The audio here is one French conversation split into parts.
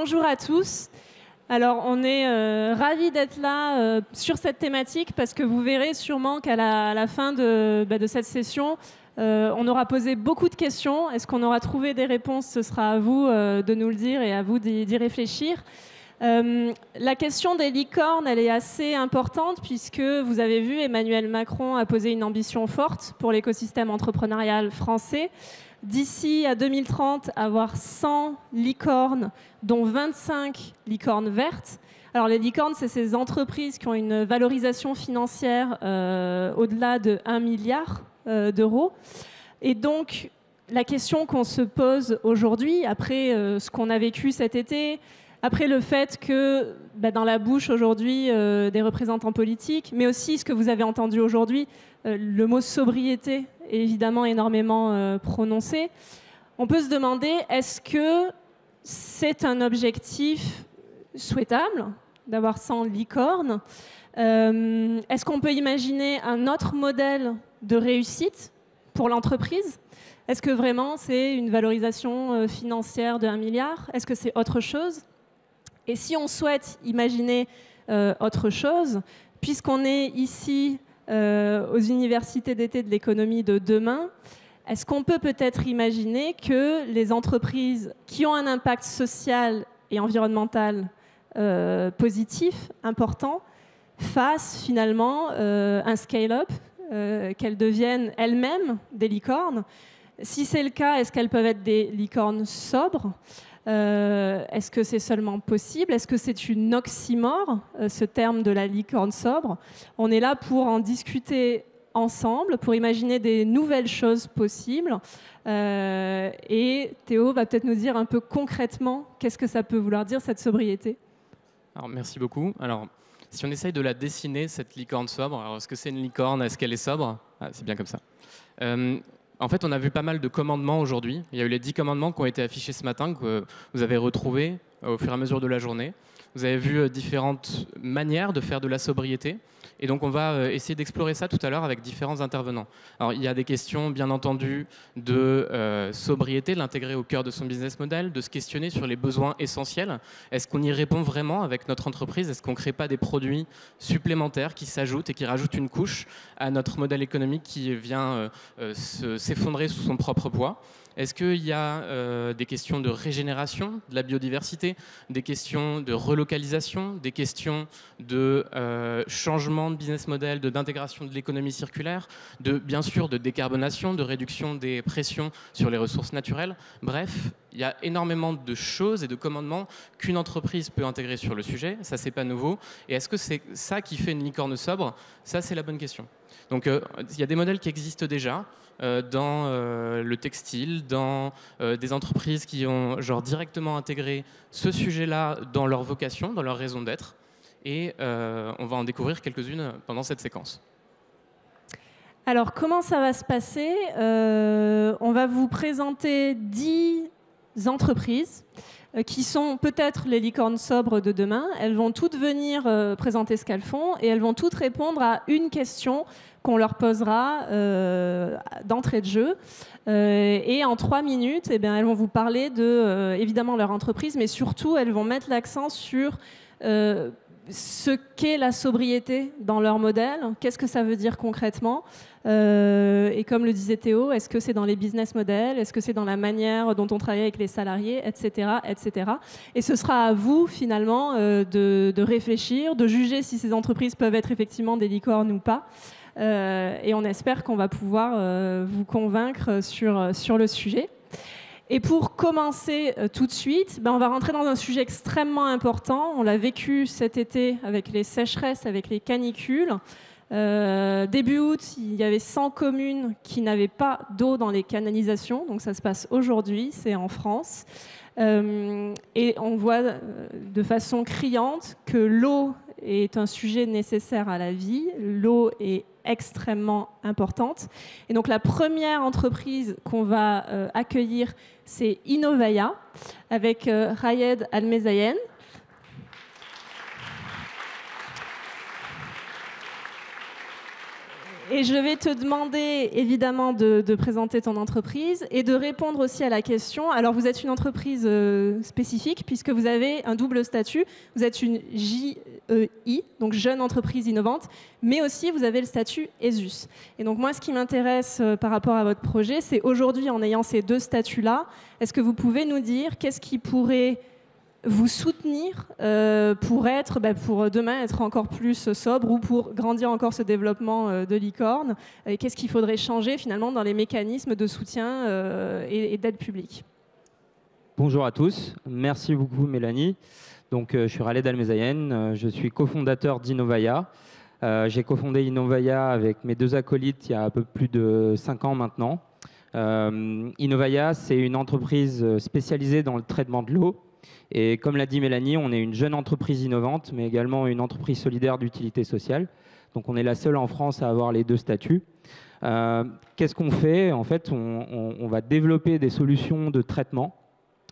Bonjour à tous. Alors, on est ravis d'être là sur cette thématique parce que vous verrez sûrement qu'à la fin de cette session, on aura posé beaucoup de questions. Est-ce qu'on aura trouvé des réponses? Ce sera à vous de nous le dire et à vous d'y réfléchir. La question des licornes, elle est assez importante puisque vous avez vu, Emmanuel Macron a posé une ambition forte pour l'écosystème entrepreneurial français. D'ici à 2030, avoir 100 licornes, dont 25 licornes vertes. Alors les licornes, c'est ces entreprises qui ont une valorisation financière au-delà de 1 milliard d'euros. Et donc, la question qu'on se pose aujourd'hui, après ce qu'on a vécu cet été, après le fait que dans la bouche aujourd'hui des représentants politiques, mais aussi ce que vous avez entendu aujourd'hui, le mot sobriété est évidemment énormément prononcé, on peut se demander, est-ce que c'est un objectif souhaitable d'avoir 100 licornes? Est-ce qu'on peut imaginer un autre modèle de réussite pour l'entreprise? Est-ce que vraiment c'est une valorisation financière de 1 milliard? Est-ce que c'est autre chose? Et si on souhaite imaginer autre chose, puisqu'on est ici aux universités d'été de l'économie de demain, est-ce qu'on peut peut-être imaginer que les entreprises qui ont un impact social et environnemental positif, important, fassent finalement un scale-up, qu'elles deviennent elles-mêmes des licornes? Si c'est le cas, est-ce qu'elles peuvent être des licornes sobres? Est-ce que c'est seulement possible? Est-ce que c'est une oxymore, ce terme de la licorne sobre? On est là pour en discuter ensemble, pour imaginer des nouvelles choses possibles. Et Théo va peut-être nous dire un peu concrètement qu'est-ce que ça peut vouloir dire, cette sobriété. Alors, merci beaucoup. Alors, si on essaye de la dessiner, cette licorne sobre, alors est-ce que c'est une licorne? Est-ce qu'elle est sobre? C'est bien comme ça. En fait, on a vu pas mal de commandements aujourd'hui. Il y a eu les 10 commandements qui ont été affichés ce matin, que vous avez retrouvés au fur et à mesure de la journée. Vous avez vu différentes manières de faire de la sobriété. Et donc, on va essayer d'explorer ça tout à l'heure avec différents intervenants. Alors, il y a des questions, bien entendu, de sobriété, de l'intégrer au cœur de son business model, de se questionner sur les besoins essentiels. Est-ce qu'on y répond vraiment avec notre entreprise? Est-ce qu'on ne crée pas des produits supplémentaires qui s'ajoutent et qui rajoutent une couche à notre modèle économique qui vient s'effondrer sous son propre poids? Est-ce qu'il y a des questions de régénération de la biodiversité, des questions de relocalisation, des questions de changement de business model, d'intégration de l'économie circulaire, bien sûr de décarbonation, de réduction des pressions sur les ressources naturelles? Bref, il y a énormément de choses et de commandements qu'une entreprise peut intégrer sur le sujet. Ça, c'est pas nouveau. Et est-ce que c'est ça qui fait une licorne sobre? Ça, c'est la bonne question. Donc, il y a des modèles qui existent déjà dans le textile, dans des entreprises qui ont directement intégré ce sujet-là dans leur vocation, dans leur raison d'être. Et on va en découvrir quelques-unes pendant cette séquence. Alors, comment ça va se passer? On va vous présenter 10 entreprises qui sont peut-être les licornes sobres de demain. Elles vont toutes venir présenter ce qu'elles font et elles vont toutes répondre à une question qu'on leur posera d'entrée de jeu. Et en 3 minutes, elles vont vous parler de, évidemment, leur entreprise, mais surtout, elles vont mettre l'accent sur ce qu'est la sobriété dans leur modèle, qu'est-ce que ça veut dire concrètement, et comme le disait Théo, est-ce que c'est dans les business models, est-ce que c'est dans la manière dont on travaille avec les salariés, etc., etc. Et ce sera à vous finalement de réfléchir, de juger si ces entreprises peuvent être effectivement des licornes ou pas. Et on espère qu'on va pouvoir vous convaincre sur le sujet. Et pour commencer tout de suite, on va rentrer dans un sujet extrêmement important. On l'a vécu cet été avec les sécheresses, avec les canicules. Début août, il y avait 100 communes qui n'avaient pas d'eau dans les canalisations. Donc ça se passe aujourd'hui, c'est en France. Et on voit de façon criante que l'eau est un sujet nécessaire à la vie. L'eau est extrêmement importante. Et donc la première entreprise qu'on va accueillir, c'est Innovaya, avec Rayed Almezayen. Et je vais te demander évidemment de présenter ton entreprise et de répondre aussi à la question. Alors vous êtes une entreprise spécifique puisque vous avez un double statut. Vous êtes une JEI, donc jeune entreprise innovante, mais aussi vous avez le statut ESUS. Et donc moi ce qui m'intéresse par rapport à votre projet, c'est aujourd'hui en ayant ces deux statuts-là, est-ce que vous pouvez nous dire qu'est-ce qui pourrait vous soutenir pour demain être encore plus sobre ou pour grandir encore ce développement de licorne? Et qu'est-ce qu'il faudrait changer finalement dans les mécanismes de soutien et d'aide publique? Bonjour à tous, merci beaucoup Mélanie. Donc, je suis Khaled Almezayen, je suis cofondateur d'Innovaya. J'ai cofondé Innovaya avec mes deux acolytes il y a un peu plus de 5 ans maintenant. Innovaya, c'est une entreprise spécialisée dans le traitement de l'eau. Et comme l'a dit Mélanie, on est une jeune entreprise innovante, mais également une entreprise solidaire d'utilité sociale. Donc on est la seule en France à avoir les deux statuts. Qu'est-ce qu'on fait? En fait, on va développer des solutions de traitement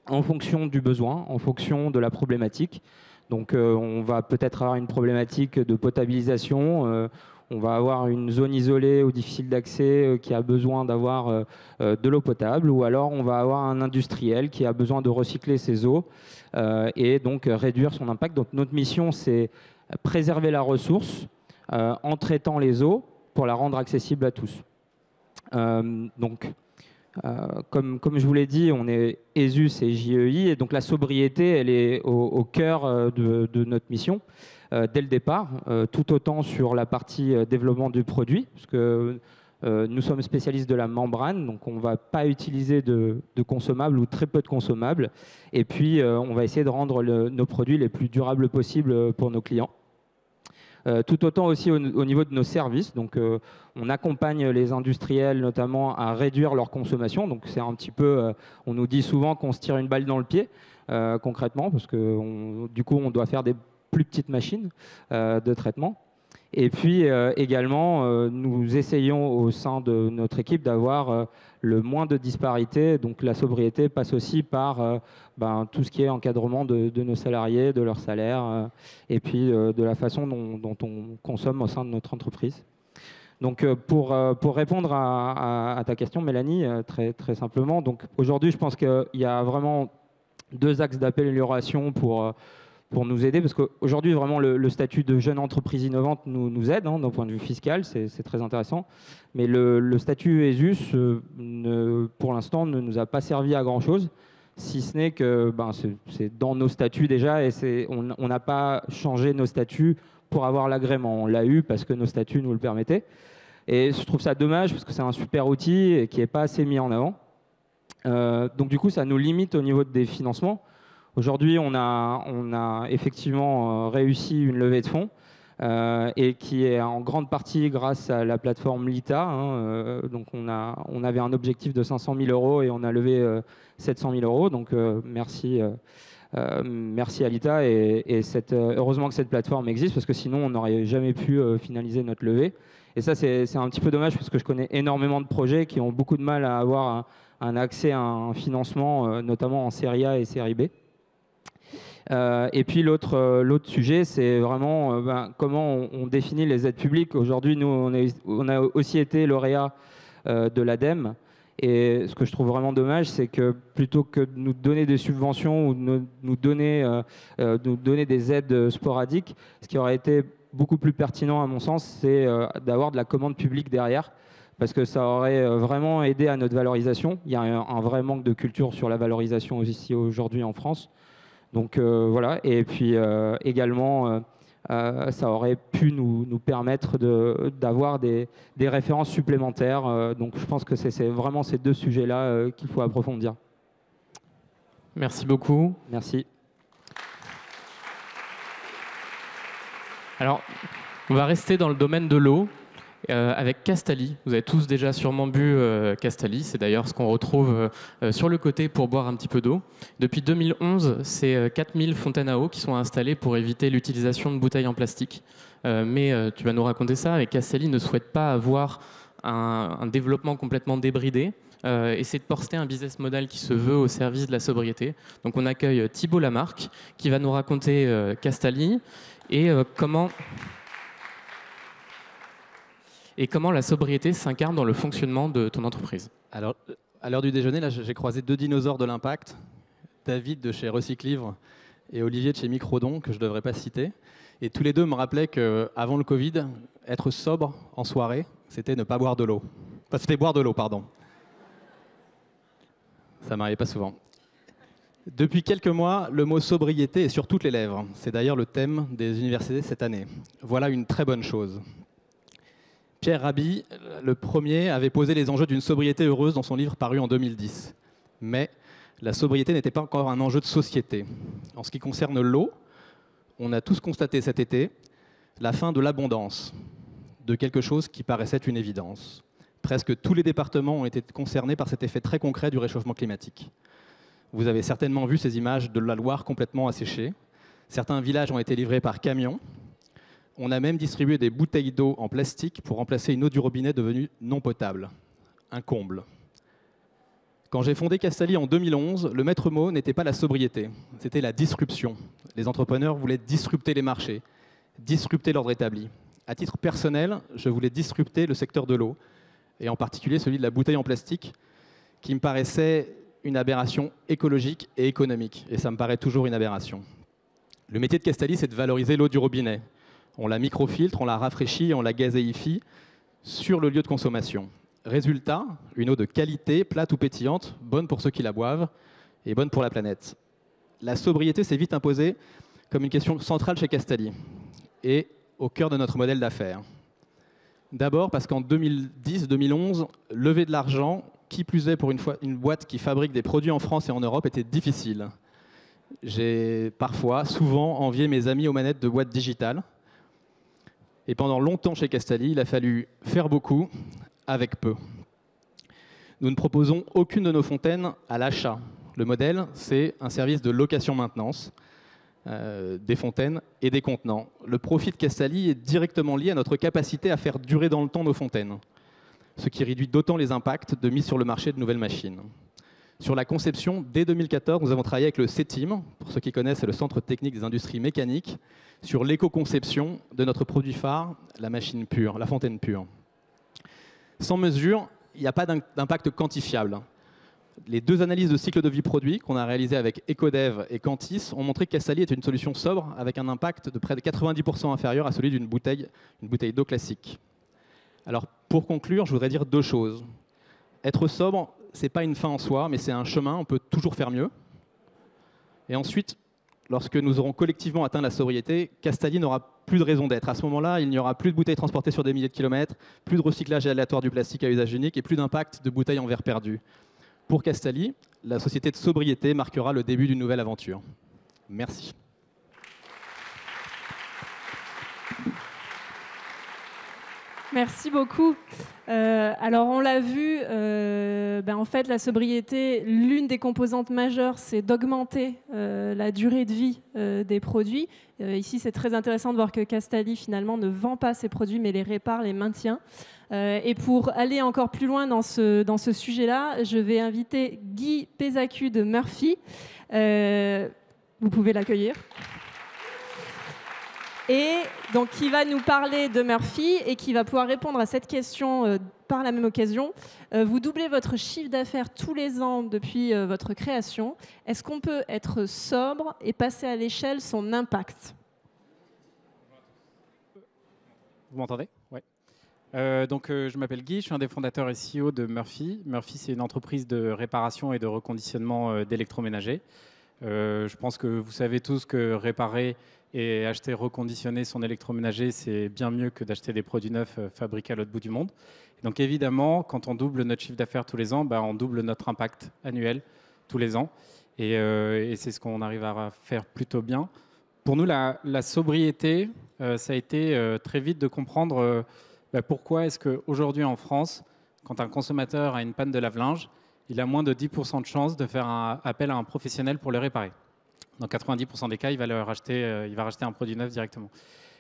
en fonction du besoin, en fonction de la problématique. Donc on va peut-être avoir une problématique de potabilisation, on va avoir une zone isolée ou difficile d'accès qui a besoin d'avoir de l'eau potable, ou alors on va avoir un industriel qui a besoin de recycler ses eaux et donc réduire son impact. Donc notre mission, c'est préserver la ressource en traitant les eaux pour la rendre accessible à tous. Comme je vous l'ai dit, on est ESUS et JEI, et donc la sobriété, elle est au cœur de notre mission dès le départ, tout autant sur la partie développement du produit, parce que nous sommes spécialistes de la membrane, donc on ne va pas utiliser de consommables ou très peu de consommables, et puis on va essayer de rendre nos produits les plus durables possibles pour nos clients. Tout autant aussi au niveau de nos services. Donc, on accompagne les industriels notamment à réduire leur consommation. Donc, c'est un petit peu, on nous dit souvent qu'on se tire une balle dans le pied concrètement, parce que du coup, on doit faire des plus petites machines de traitement. Et puis également, nous essayons au sein de notre équipe d'avoir le moins de disparités. Donc la sobriété passe aussi par tout ce qui est encadrement de nos salariés, de leur salaire, et puis de la façon dont on consomme au sein de notre entreprise. Donc pour répondre à ta question, Mélanie, très, très simplement, donc aujourd'hui, je pense qu'il y a vraiment 2 axes d'amélioration pour nous aider, parce qu'aujourd'hui, vraiment, le statut de jeune entreprise innovante nous aide d'un point de vue fiscal, c'est très intéressant. Mais le statut ESUS, pour l'instant, ne nous a pas servi à grand-chose, si ce n'est que c'est dans nos statuts déjà, et on n'a pas changé nos statuts pour avoir l'agrément. On l'a eu parce que nos statuts nous le permettaient. Et je trouve ça dommage, parce que c'est un super outil et qui n'est pas assez mis en avant. Donc du coup, ça nous limite au niveau des financements. Aujourd'hui, on a effectivement réussi une levée de fonds et qui est en grande partie grâce à la plateforme Lita. Donc, on avait un objectif de 500 000 € et on a levé 700 000 €. Donc, merci à Lita. Et heureusement que cette plateforme existe, parce que sinon, on n'aurait jamais pu finaliser notre levée. Et ça, c'est un petit peu dommage, parce que je connais énormément de projets qui ont beaucoup de mal à avoir un accès à un financement, notamment en série A et série B. Et puis l'autre sujet, c'est vraiment comment on définit les aides publiques. Aujourd'hui, nous, on a aussi été lauréat de l'ADEME. Et ce que je trouve vraiment dommage, c'est que plutôt que de nous donner des subventions ou de nous donner des aides sporadiques, ce qui aurait été beaucoup plus pertinent à mon sens, c'est d'avoir de la commande publique derrière, parce que ça aurait vraiment aidé à notre valorisation. Il y a un vrai manque de culture sur la valorisation aussi aujourd'hui en France. Donc voilà, et puis également, ça aurait pu nous permettre d'avoir des références supplémentaires. Donc je pense que c'est vraiment ces 2 sujets-là qu'il faut approfondir. Merci beaucoup. Merci. Alors, on va rester dans le domaine de l'eau avec Castali. Vous avez tous déjà sûrement bu Castali. C'est d'ailleurs ce qu'on retrouve sur le côté pour boire un petit peu d'eau. Depuis 2011, c'est 4000 fontaines à eau qui sont installées pour éviter l'utilisation de bouteilles en plastique. Mais tu vas nous raconter ça. Et Castali ne souhaite pas avoir un développement complètement débridé. Et c'est de porter un business model qui se veut au service de la sobriété. Donc on accueille Thibault Lamarque qui va nous raconter Castali et comment et comment la sobriété s'incarne dans le fonctionnement de ton entreprise. Alors, à l'heure du déjeuner, là, j'ai croisé 2 dinosaures de l'impact, David de chez Recyclivre et Olivier de chez Microdon, que je ne devrais pas citer. Et tous les deux me rappelaient qu'avant le Covid, être sobre en soirée, c'était ne pas boire de l'eau. Enfin, c'était boire de l'eau, pardon. Ça m'arrivait pas souvent. Depuis quelques mois, le mot sobriété est sur toutes les lèvres. C'est d'ailleurs le thème des universités cette année. Voilà une très bonne chose. Pierre Rabhi, le premier, avait posé les enjeux d'une sobriété heureuse dans son livre paru en 2010. Mais la sobriété n'était pas encore un enjeu de société. En ce qui concerne l'eau, on a tous constaté cet été la fin de l'abondance, de quelque chose qui paraissait une évidence. Presque tous les départements ont été concernés par cet effet très concret du réchauffement climatique. Vous avez certainement vu ces images de la Loire complètement asséchée. Certains villages ont été livrés par camion. On a même distribué des bouteilles d'eau en plastique pour remplacer une eau du robinet devenue non potable. Un comble. Quand j'ai fondé Castalli en 2011, le maître mot n'était pas la sobriété, c'était la disruption. Les entrepreneurs voulaient disrupter les marchés, disrupter l'ordre établi. À titre personnel, je voulais disrupter le secteur de l'eau, et en particulier celui de la bouteille en plastique, qui me paraissait une aberration écologique et économique, et ça me paraît toujours une aberration. Le métier de Castalli, c'est de valoriser l'eau du robinet. On la microfiltre, on la rafraîchit, on la gazéifie sur le lieu de consommation. Résultat, une eau de qualité, plate ou pétillante, bonne pour ceux qui la boivent et bonne pour la planète. La sobriété s'est vite imposée comme une question centrale chez Castalli et au cœur de notre modèle d'affaires. D'abord parce qu'en 2010-2011, lever de l'argent, qui plus est pour une boîte qui fabrique des produits en France et en Europe, était difficile. J'ai parfois, souvent, envié mes amis aux manettes de boîtes digitales. Et pendant longtemps chez Castalli, il a fallu faire beaucoup avec peu. Nous ne proposons aucune de nos fontaines à l'achat. Le modèle, c'est un service de location-maintenance des fontaines et des contenants. Le profit de Castalli est directement lié à notre capacité à faire durer dans le temps nos fontaines, ce qui réduit d'autant les impacts de mise sur le marché de nouvelles machines. Sur la conception, dès 2014, nous avons travaillé avec le CETIM, pour ceux qui connaissent, c'est le Centre technique des industries mécaniques, sur l'éco-conception de notre produit phare, la machine pure, la fontaine pure. Sans mesure, il n'y a pas d'impact quantifiable. Les 2 analyses de cycle de vie produit qu'on a réalisées avec Ecodev et Cantis ont montré que Castalli est une solution sobre avec un impact de près de 90% inférieur à celui d'une bouteille d'eau classique. Alors, pour conclure, je voudrais dire 2 choses. Être sobre, ce n'est pas une fin en soi, mais c'est un chemin, on peut toujours faire mieux. Et ensuite, lorsque nous aurons collectivement atteint la sobriété, Castalli n'aura plus de raison d'être. À ce moment-là, il n'y aura plus de bouteilles transportées sur des milliers de kilomètres, plus de recyclage aléatoire du plastique à usage unique et plus d'impact de bouteilles en verre perdu. Pour Castalli, la société de sobriété marquera le début d'une nouvelle aventure. Merci. Merci beaucoup. Alors on l'a vu, en fait la sobriété, l'une des composantes majeures, c'est d'augmenter la durée de vie des produits. Ici c'est très intéressant de voir que Castalli finalement ne vend pas ses produits mais les répare, les maintient. Et pour aller encore plus loin dans ce sujet-là, je vais inviter Guy Pézacu de Murphy. Vous pouvez l'accueillir. Et donc, qui va nous parler de Murphy et qui va pouvoir répondre à cette question par la même occasion. Vous doublez votre chiffre d'affaires tous les ans depuis votre création. Est-ce qu'on peut être sobre et passer à l'échelle son impact ? Vous m'entendez ? Oui. Je m'appelle Guy, je suis un des fondateurs et CEO de Murphy. Murphy, c'est une entreprise de réparation et de reconditionnement d'électroménager. Je pense que vous savez tous que réparer et acheter, reconditionner son électroménager, c'est bien mieux que d'acheter des produits neufs fabriqués à l'autre bout du monde. Donc évidemment, quand on double notre chiffre d'affaires tous les ans, on double notre impact annuel tous les ans. Et c'est ce qu'on arrive à faire plutôt bien. Pour nous, la sobriété, ça a été très vite de comprendre pourquoi est-ce qu'aujourd'hui en France, quand un consommateur a une panne de lave-linge, il a moins de 10% de chances de faire appel à un professionnel pour le réparer. Dans 90% des cas, il va racheter un produit neuf directement.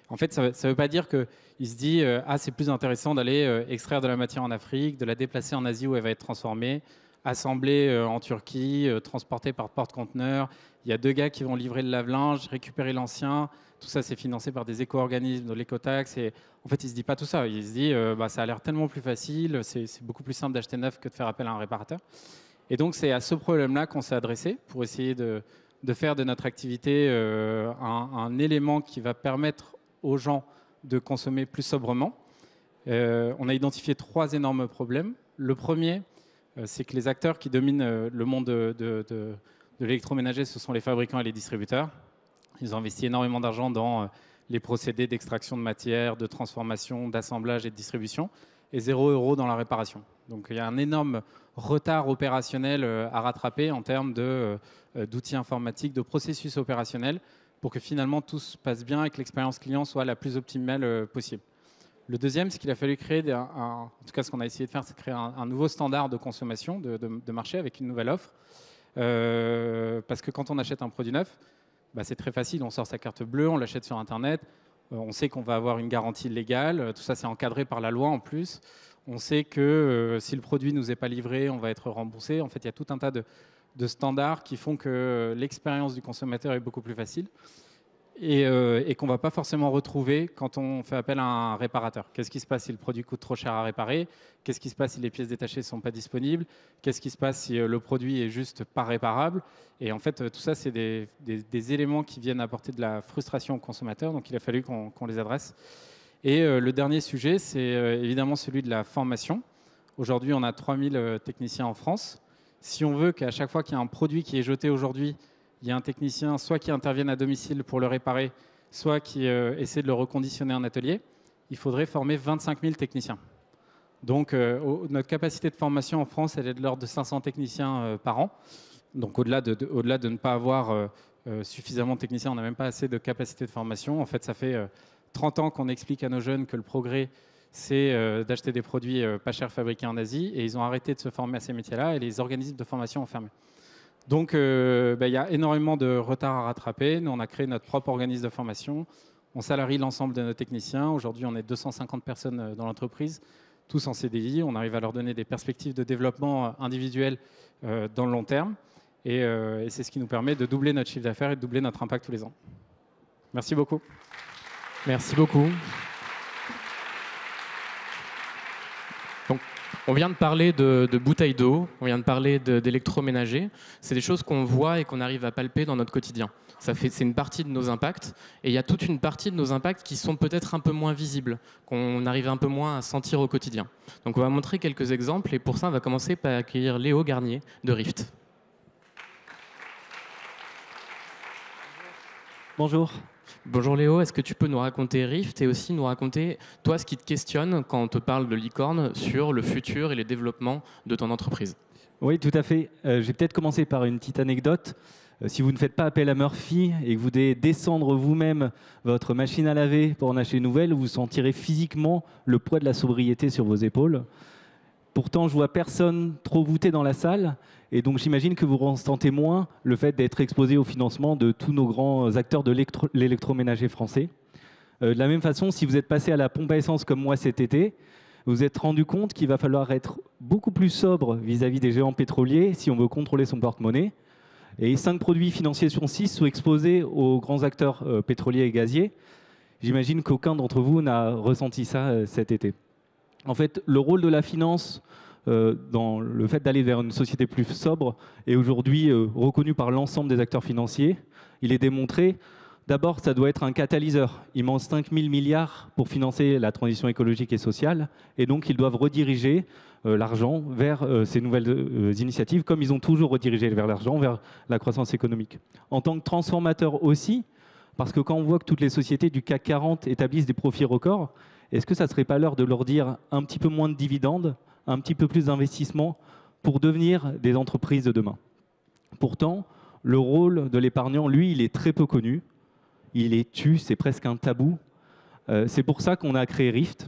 En fait, ça ne veut pas dire qu'il se dit c'est plus intéressant d'aller extraire de la matière en Afrique, de la déplacer en Asie où elle va être transformée, assemblé en Turquie, transporté par porte-conteneurs. Il y a 2 gars qui vont livrer le lave-linge, récupérer l'ancien. Tout ça, c'est financé par des éco-organismes, de l'écotaxe. Et en fait, il ne se dit pas tout ça. Il se dit, ça a l'air tellement plus facile, c'est beaucoup plus simple d'acheter neuf que de faire appel à un réparateur. Et donc, c'est à ce problème-là qu'on s'est adressé pour essayer de faire de notre activité un élément qui va permettre aux gens de consommer plus sobrement. On a identifié 3 énormes problèmes. Le premier, c'est que les acteurs qui dominent le monde de l'électroménager, ce sont les fabricants et les distributeurs. Ils ont investi énormément d'argent dans les procédés d'extraction de matière, de transformation, d'assemblage et de distribution, et 0 € dans la réparation. Donc il y a un énorme retard opérationnel à rattraper en termes d'outils informatiques, de processus opérationnels, pour que finalement tout se passe bien et que l'expérience client soit la plus optimale possible. Le deuxième, c'est qu'il a fallu créer, en tout cas ce qu'on a essayé de faire, c'est créer un nouveau standard de consommation de marché avec une nouvelle offre. Parce que quand on achète un produit neuf, c'est très facile, on sort sa carte bleue, on l'achète sur Internet, on sait qu'on va avoir une garantie légale, tout ça c'est encadré par la loi en plus. On sait que si le produit ne nous est pas livré, on va être remboursé. En fait, il y a tout un tas de standards qui font que l'expérience du consommateur est beaucoup plus facile et qu'on ne va pas forcément retrouver quand on fait appel à un réparateur. Qu'est-ce qui se passe si le produit coûte trop cher à réparer? Qu'est-ce qui se passe si les pièces détachées ne sont pas disponibles? Qu'est-ce qui se passe si le produit est juste pas réparable? Et en fait, tout ça, c'est des éléments qui viennent apporter de la frustration aux consommateurs, donc il a fallu qu'on les adresse. Et le dernier sujet, c'est évidemment celui de la formation. Aujourd'hui, on a 3000 techniciens en France. Si on veut qu'à chaque fois qu'il y a un produit qui est jeté aujourd'hui, il y a un technicien soit qui intervienne à domicile pour le réparer, soit qui essaie de le reconditionner en atelier, il faudrait former 25 000 techniciens. Donc notre capacité de formation en France, elle est de l'ordre de 500 techniciens par an. Donc au-delà de ne pas avoir suffisamment de techniciens, on n'a même pas assez de capacité de formation. En fait, ça fait 30 ans qu'on explique à nos jeunes que le progrès, c'est d'acheter des produits pas chers fabriqués en Asie, et ils ont arrêté de se former à ces métiers-là, et les organismes de formation ont fermé. Donc, il y a énormément de retard à rattraper. Nous, on a créé notre propre organisme de formation. On salarie l'ensemble de nos techniciens. Aujourd'hui, on est 250 personnes dans l'entreprise, tous en CDI. On arrive à leur donner des perspectives de développement individuel dans le long terme. Et c'est ce qui nous permet de doubler notre chiffre d'affaires et de doubler notre impact tous les ans. Merci beaucoup. Merci beaucoup. Donc, on vient de parler de bouteilles d'eau, on vient de parler d'électroménager. C'est des choses qu'on voit et qu'on arrive à palper dans notre quotidien. C'est une partie de nos impacts. Et il y a toute une partie de nos impacts qui sont peut-être un peu moins visibles, qu'on arrive un peu moins à sentir au quotidien. Donc on va montrer quelques exemples. Et pour ça, on va commencer par accueillir Léo Garnier de Rift. Bonjour. Bonjour Léo, est-ce que tu peux nous raconter Rift et aussi nous raconter, toi, ce qui te questionne quand on te parle de licorne sur le futur et les développements de ton entreprise? Oui, tout à fait. Je vais peut-être commencer par une petite anecdote. Si vous ne faites pas appel à Murphy et que vous devez descendre vous-même votre machine à laver pour en acheter une nouvelle, vous sentirez physiquement le poids de la sobriété sur vos épaules. Pourtant, je vois personne trop voûté dans la salle. Et donc, j'imagine que vous ressentez moins le fait d'être exposé au financement de tous nos grands acteurs de l'électroménager français. De la même façon, si vous êtes passé à la pompe à essence comme moi cet été, vous vous êtes rendu compte qu'il va falloir être beaucoup plus sobre vis-à-vis des géants pétroliers si on veut contrôler son porte-monnaie. Et 5 produits financiers sur 6 sont exposés aux grands acteurs pétroliers et gaziers. J'imagine qu'aucun d'entre vous n'a ressenti ça cet été. En fait, le rôle de la finance dans le fait d'aller vers une société plus sobre est aujourd'hui reconnu par l'ensemble des acteurs financiers. Il est démontré. D'abord, ça doit être un catalyseur. Il manque 5 000 milliards pour financer la transition écologique et sociale. Et donc, ils doivent rediriger l'argent vers ces nouvelles initiatives, comme ils ont toujours redirigé vers l'argent, vers la croissance économique. En tant que transformateur aussi, parce que quand on voit que toutes les sociétés du CAC 40 établissent des profits records, est-ce que ça ne serait pas l'heure de leur dire un petit peu moins de dividendes, un petit peu plus d'investissement pour devenir des entreprises de demain? Pourtant, le rôle de l'épargnant, lui, il est très peu connu. Il est tu, c'est presque un tabou. C'est pour ça qu'on a créé Rift.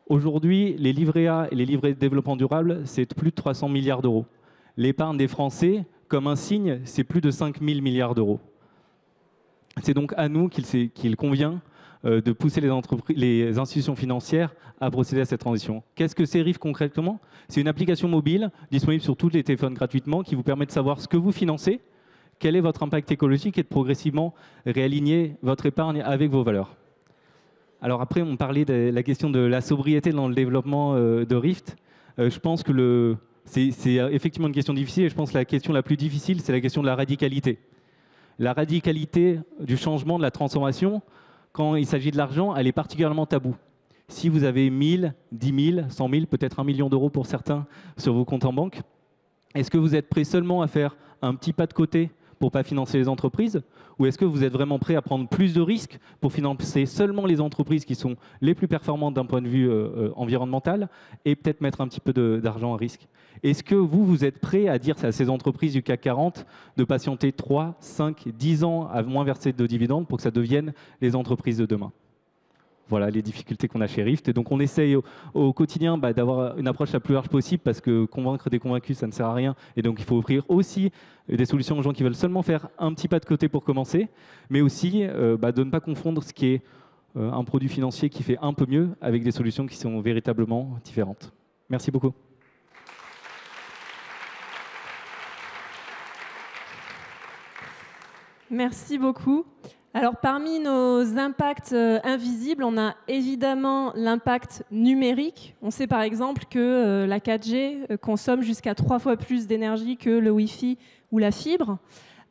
Aujourd'hui, les livrets A et les livrets de développement durable, c'est plus de 300 milliards d'euros. L'épargne des Français, comme un signe, c'est plus de 5 000 milliards d'euros. C'est donc à nous qu'il convient de pousser les institutions financières à procéder à cette transition. Qu'est-ce que c'est RIF concrètement? C'est une application mobile disponible sur tous les téléphones gratuitement qui vous permet de savoir ce que vous financez, quel est votre impact écologique et de progressivement réaligner votre épargne avec vos valeurs. Alors après, on parlait de la question de la sobriété dans le développement de Rift. Je pense que c'est effectivement une question difficile et je pense que la question la plus difficile, c'est la question de la radicalité. La radicalité du changement, de la transformation, quand il s'agit de l'argent, elle est particulièrement taboue. Si vous avez 1000, 10 000, 100 000, peut-être 1 million d'euros pour certains sur vos comptes en banque, est-ce que vous êtes prêt seulement à faire un petit pas de côté pour ne pas financer les entreprises? Ou est-ce que vous êtes vraiment prêt à prendre plus de risques pour financer seulement les entreprises qui sont les plus performantes d'un point de vue environnemental et peut-être mettre un petit peu d'argent à risque? Est-ce que vous êtes prêt à dire à ces entreprises du CAC 40 de patienter 3, 5, 10 ans à moins verser de dividendes pour que ça devienne les entreprises de demain? Voilà les difficultés qu'on a chez Rift. Et donc on essaye au quotidien d'avoir une approche la plus large possible parce que convaincre des convaincus, ça ne sert à rien. Et donc il faut offrir aussi des solutions aux gens qui veulent seulement faire un petit pas de côté pour commencer, mais aussi de ne pas confondre ce qui est un produit financier qui fait un peu mieux avec des solutions qui sont véritablement différentes. Merci beaucoup. Merci beaucoup. Alors, parmi nos impacts invisibles, on a évidemment l'impact numérique. On sait par exemple que la 4G consomme jusqu'à 3 fois plus d'énergie que le Wi-Fi ou la fibre.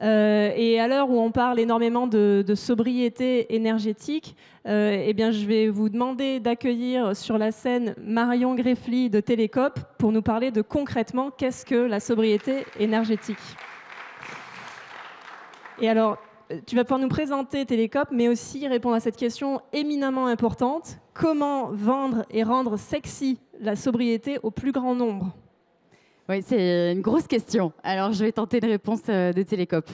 Et à l'heure où on parle énormément de sobriété énergétique, eh bien, je vais vous demander d'accueillir sur la scène Marion Greffly de Télécope pour nous parler de concrètement qu'est-ce que la sobriété énergétique. Et alors, tu vas pouvoir nous présenter Télécope, mais aussi répondre à cette question éminemment importante. Comment vendre et rendre sexy la sobriété au plus grand nombre? Oui, c'est une grosse question. Alors, je vais tenter une réponse de Télécope.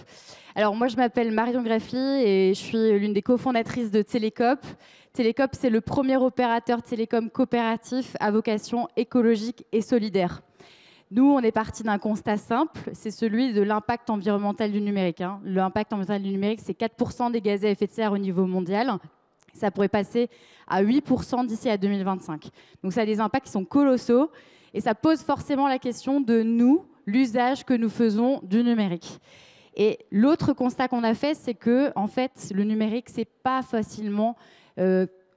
Alors, moi, je m'appelle Marion Greffly et je suis l'une des cofondatrices de Télécope. Télécope, c'est le premier opérateur télécom coopératif à vocation écologique et solidaire. Nous, on est parti d'un constat simple, c'est celui de l'impact environnemental du numérique. L'impact environnemental du numérique, c'est 4% des gaz à effet de serre au niveau mondial. Ça pourrait passer à 8% d'ici à 2025. Donc ça a des impacts qui sont colossaux et ça pose forcément la question de nous, l'usage que nous faisons du numérique. Et l'autre constat qu'on a fait, c'est que en fait, le numérique, c'est pas facilement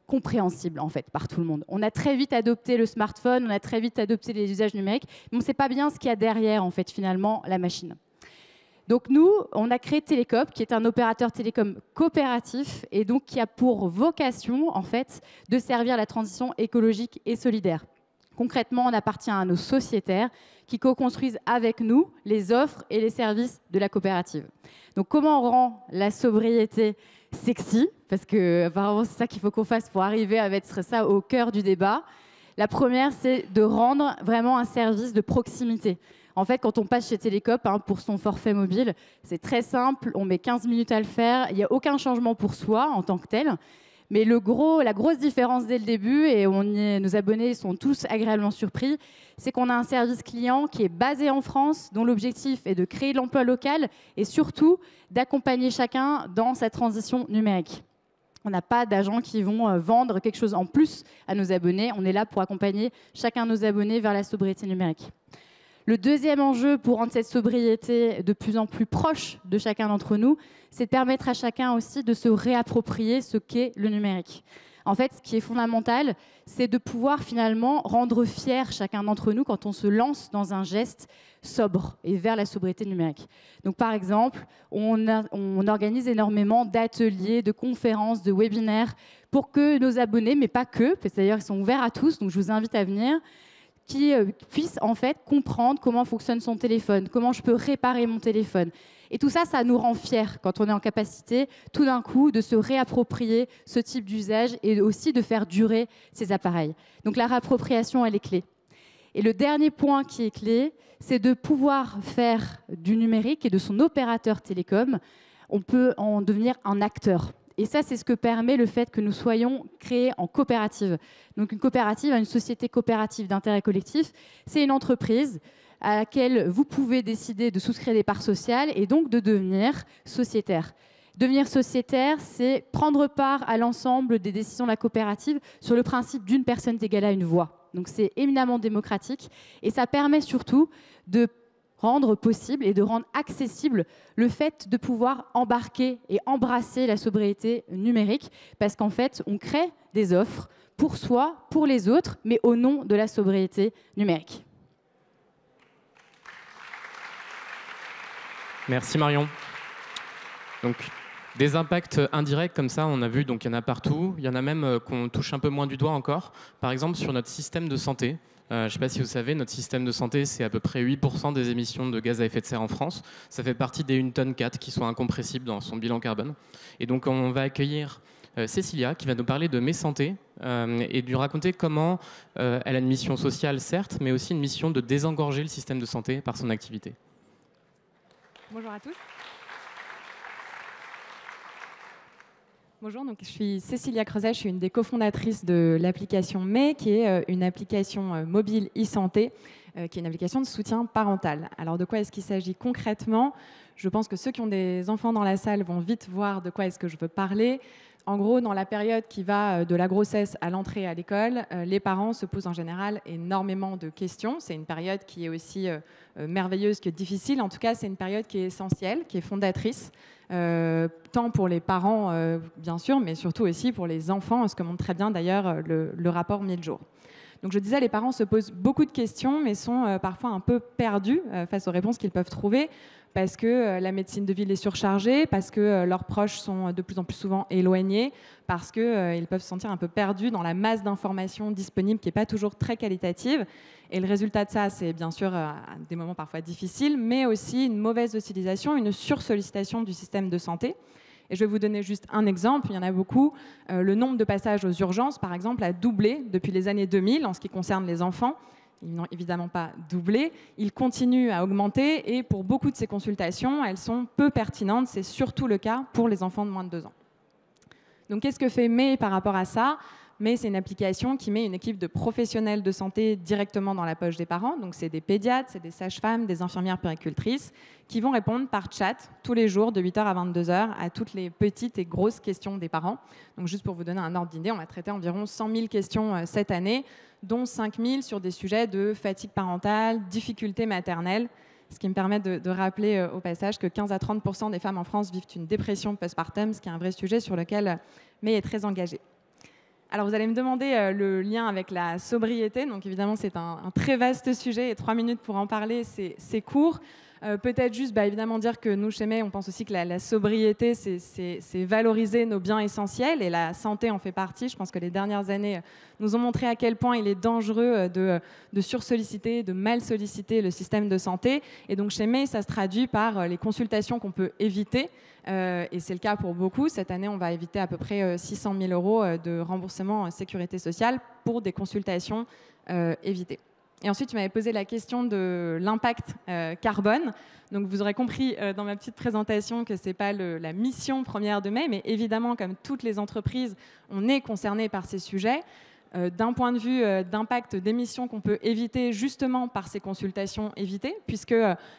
compréhensible en fait par tout le monde. On a très vite adopté le smartphone, on a très vite adopté les usages numériques, mais on ne sait pas bien ce qu'il y a derrière en fait finalement la machine. Donc nous, on a créé Télécope, qui est un opérateur télécom coopératif et donc qui a pour vocation en fait de servir la transition écologique et solidaire. Concrètement, on appartient à nos sociétaires qui co-construisent avec nous les offres et les services de la coopérative. Donc comment on rend la sobriété sexy, parce que apparemment c'est ça qu'il faut qu'on fasse pour arriver à mettre ça au cœur du débat. La première, c'est de rendre vraiment un service de proximité. En fait, quand on passe chez Télécope pour son forfait mobile, c'est très simple, on met 15 minutes à le faire, il n'y a aucun changement pour soi en tant que tel. Mais la grosse différence dès le début, et nos abonnés sont tous agréablement surpris, c'est qu'on a un service client qui est basé en France, dont l'objectif est de créer de l'emploi local et surtout d'accompagner chacun dans sa transition numérique. On n'a pas d'agents qui vont vendre quelque chose en plus à nos abonnés. On est là pour accompagner chacun de nos abonnés vers la sobriété numérique. Le deuxième enjeu pour rendre cette sobriété de plus en plus proche de chacun d'entre nous, c'est de permettre à chacun aussi de se réapproprier ce qu'est le numérique. En fait, ce qui est fondamental, c'est de pouvoir finalement rendre fier chacun d'entre nous quand on se lance dans un geste sobre et vers la sobriété numérique. Donc, par exemple, on organise énormément d'ateliers, de conférences, de webinaires pour que nos abonnés, mais pas que, parce que d'ailleurs ils sont ouverts à tous, donc je vous invite à venir, qui puissent en fait comprendre comment fonctionne son téléphone, comment je peux réparer mon téléphone. Et tout ça, ça nous rend fiers quand on est en capacité, tout d'un coup, de se réapproprier ce type d'usage et aussi de faire durer ces appareils. Donc la réappropriation, elle est clé. Et le dernier point qui est clé, c'est de pouvoir faire du numérique et de son opérateur télécom, on peut en devenir un acteur. Et ça, c'est ce que permet le fait que nous soyons créés en coopérative. Donc une coopérative, une société coopérative d'intérêt collectif, c'est une entreprise à laquelle vous pouvez décider de souscrire des parts sociales et donc de devenir sociétaire. Devenir sociétaire, c'est prendre part à l'ensemble des décisions de la coopérative sur le principe d'une personne est égale à une voix. Donc c'est éminemment démocratique et ça permet surtout de rendre possible et de rendre accessible le fait de pouvoir embarquer et embrasser la sobriété numérique parce qu'en fait, on crée des offres pour soi, pour les autres, mais au nom de la sobriété numérique. Merci Marion. Donc, des impacts indirects comme ça, on a vu, donc il y en a partout. Il y en a même qu'on touche un peu moins du doigt encore. Par exemple, sur notre système de santé. Je ne sais pas si vous savez, notre système de santé, c'est à peu près 8% des émissions de gaz à effet de serre en France. Ça fait partie des 1 tonne 4 qui sont incompressibles dans son bilan carbone. Et donc, on va accueillir Cécilia qui va nous parler de Mes Santé et lui raconter comment elle a une mission sociale, certes, mais aussi une mission de désengorger le système de santé par son activité. Bonjour à tous. Bonjour, donc je suis Cécilia Creuset, je suis une des cofondatrices de l'application Mes, qui est une application mobile e-santé, qui est une application de soutien parental. Alors de quoi est-ce qu'il s'agit concrètement? Je pense que ceux qui ont des enfants dans la salle vont vite voir de quoi est-ce que je veux parler. En gros, dans la période qui va de la grossesse à l'entrée à l'école, les parents se posent en général énormément de questions. C'est une période qui est aussi merveilleuse que difficile. En tout cas, c'est une période qui est essentielle, qui est fondatrice, tant pour les parents, bien sûr, mais surtout aussi pour les enfants, ce que montre très bien d'ailleurs le rapport 1000 jours. Donc je disais, les parents se posent beaucoup de questions, mais sont parfois un peu perdus face aux réponses qu'ils peuvent trouver, parce que la médecine de ville est surchargée, parce que leurs proches sont de plus en plus souvent éloignés, parce qu'ils peuvent se sentir un peu perdus dans la masse d'informations disponibles qui n'est pas toujours très qualitative. Et le résultat de ça, c'est bien sûr des moments parfois difficiles, mais aussi une mauvaise utilisation, une sursollicitation du système de santé. Et je vais vous donner juste un exemple, il y en a beaucoup. Le nombre de passages aux urgences, par exemple, a doublé depuis les années 2000 en ce qui concerne les enfants. Ils n'ont évidemment pas doublé. Ils continuent à augmenter et pour beaucoup de ces consultations, elles sont peu pertinentes. C'est surtout le cas pour les enfants de moins de 2 ans. Donc qu'est-ce que fait Mes par rapport à ça? Mes, c'est une application qui met une équipe de professionnels de santé directement dans la poche des parents. Donc c'est des pédiatres, c'est des sages-femmes, des infirmières puéricultrices qui vont répondre par chat tous les jours de 8h à 22h à toutes les petites et grosses questions des parents. Donc juste pour vous donner un ordre d'idée, on va traiter environ 100 000 questions cette année, dont 5 000 sur des sujets de fatigue parentale, difficultés maternelles, ce qui me permet de rappeler au passage que 15 à 30% des femmes en France vivent une dépression postpartum, ce qui est un vrai sujet sur lequel Mes est très engagée. Alors vous allez me demander le lien avec la sobriété, donc évidemment c'est un très vaste sujet et 3 minutes pour en parler, c'est court. Peut-être juste évidemment dire que nous chez Mes, on pense aussi que la sobriété, c'est valoriser nos biens essentiels et la santé en fait partie. Je pense que les dernières années nous ont montré à quel point il est dangereux de sursolliciter, de mal solliciter le système de santé. Et donc chez Mes, ça se traduit par les consultations qu'on peut éviter. Et c'est le cas pour beaucoup. Cette année, on va éviter à peu près 600 000 € de remboursement sécurité sociale pour des consultations évitées. Et ensuite, tu m'avais posé la question de l'impact carbone. Donc, vous aurez compris dans ma petite présentation que ce n'est pas la mission première de Mes, mais évidemment, comme toutes les entreprises, on est concerné par ces sujets. D'un point de vue d'impact d'émissions qu'on peut éviter justement par ces consultations évitées, puisque,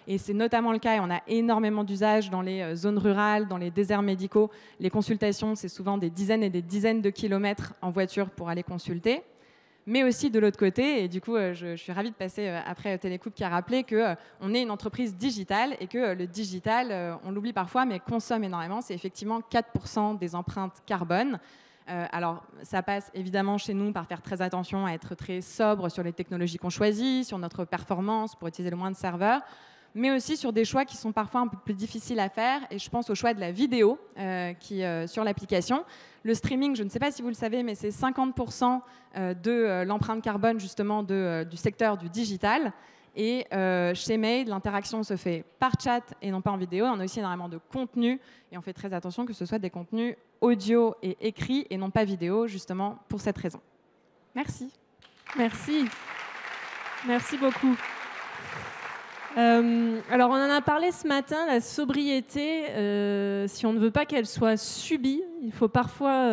et c'est notamment le cas, et on a énormément d'usages dans les zones rurales, dans les déserts médicaux, les consultations, c'est souvent des dizaines et des dizaines de kilomètres en voiture pour aller consulter. Mais aussi de l'autre côté, et du coup, je suis ravie de passer après Télécoupe qui a rappelé qu'on est une entreprise digitale et que le digital, on l'oublie parfois, mais consomme énormément. C'est effectivement 4% des empreintes carbone. Alors, ça passe évidemment chez nous par faire très attention à être très sobre sur les technologies qu'on choisit, sur notre performance pour utiliser le moins de serveurs, mais aussi sur des choix qui sont parfois un peu plus difficiles à faire. Et je pense au choix de la vidéo sur l'application. Le streaming, je ne sais pas si vous le savez, mais c'est 50% de l'empreinte carbone justement du secteur du digital. Et chez Mes, l'interaction se fait par chat et non pas en vidéo. On a aussi énormément de contenu et on fait très attention que ce soit des contenus audio et écrits et non pas vidéo, justement pour cette raison. Merci. Merci. Merci beaucoup. Alors on en a parlé ce matin, la sobriété, si on ne veut pas qu'elle soit subie, il faut parfois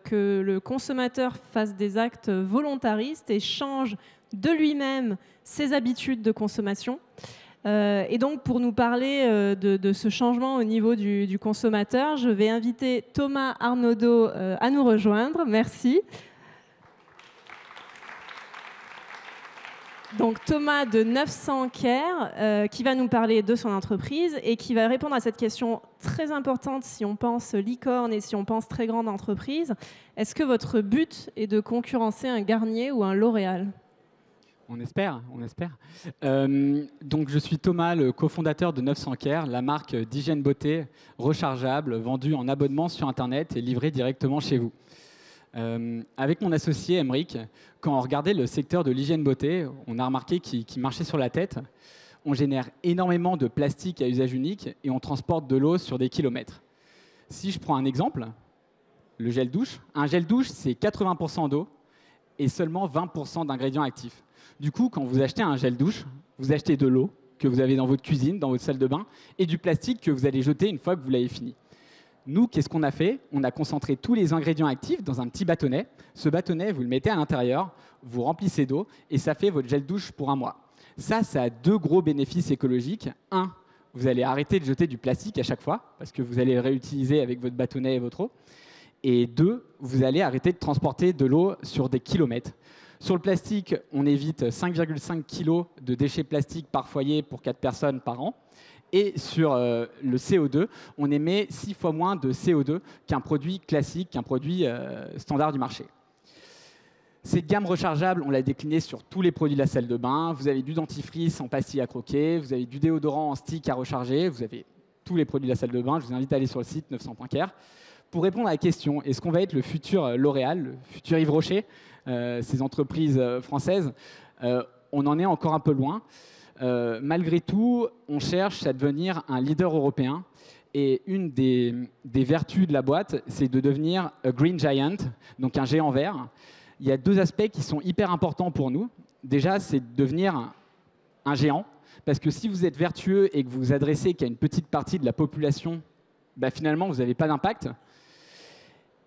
que le consommateur fasse des actes volontaristes et change de lui-même ses habitudes de consommation. Et donc, pour nous parler de ce changement au niveau du consommateur, je vais inviter Thomas Arnaudot à nous rejoindre. Merci. Donc Thomas de 900 Care, qui va nous parler de son entreprise et qui va répondre à cette question très importante si on pense licorne et si on pense très grande entreprise. Est-ce que votre but est de concurrencer un Garnier ou un L'Oréal ? On espère, on espère. Donc je suis Thomas, le cofondateur de 900 Care, la marque d'hygiène beauté rechargeable, vendue en abonnement sur Internet et livrée directement chez vous. Avec mon associé Emeric, quand on regardait le secteur de l'hygiène beauté, on a remarqué qu'il marchait sur la tête. On génère énormément de plastique à usage unique et on transporte de l'eau sur des kilomètres. Si je prends un exemple, le gel douche. Un gel douche, c'est 80% d'eau et seulement 20% d'ingrédients actifs. Du coup, quand vous achetez un gel douche, vous achetez de l'eau que vous avez dans votre cuisine, dans votre salle de bain, et du plastique que vous allez jeter une fois que vous l'avez fini. Nous, qu'est-ce qu'on a fait? On a concentré tous les ingrédients actifs dans un petit bâtonnet. Ce bâtonnet, vous le mettez à l'intérieur, vous remplissez d'eau et ça fait votre gel douche pour un mois. Ça a deux gros bénéfices écologiques. Un, vous allez arrêter de jeter du plastique à chaque fois parce que vous allez le réutiliser avec votre bâtonnet et votre eau. Et deux, vous allez arrêter de transporter de l'eau sur des kilomètres. Sur le plastique, on évite 5,5 kg de déchets plastiques par foyer pour 4 personnes par an. Et sur le CO2, on émet 6 fois moins de CO2 qu'un produit classique, qu'un produit standard du marché. Cette gamme rechargeable, on l'a déclinée sur tous les produits de la salle de bain. Vous avez du dentifrice en pastille à croquer, vous avez du déodorant en stick à recharger, vous avez tous les produits de la salle de bain. Je vous invite à aller sur le site 900.care. Pour répondre à la question, est-ce qu'on va être le futur L'Oréal, le futur Yves Rocher, ces entreprises françaises, on en est encore un peu loin. Malgré tout, on cherche à devenir un leader européen. Et une des vertus de la boîte, c'est de devenir a green giant, donc un géant vert. Il y a deux aspects qui sont hyper importants pour nous. Déjà, c'est de devenir un géant, parce que si vous êtes vertueux et que vous vous adressez qu'à une petite partie de la population, bah finalement, vous n'avez pas d'impact.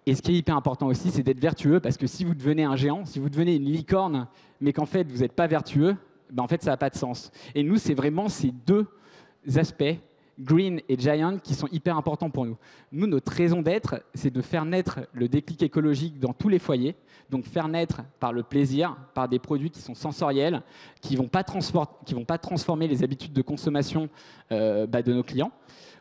Et ce qui est hyper important aussi, c'est d'être vertueux, parce que si vous devenez un géant, si vous devenez une licorne, mais qu'en fait, vous n'êtes pas vertueux, ben en fait, ça n'a pas de sens. Et nous, c'est vraiment ces deux aspects, green et giant, qui sont hyper importants pour nous. Nous, notre raison d'être, c'est de faire naître le déclic écologique dans tous les foyers, donc faire naître par le plaisir, par des produits qui sont sensoriels, qui ne vont pas transformer les habitudes de consommation de nos clients.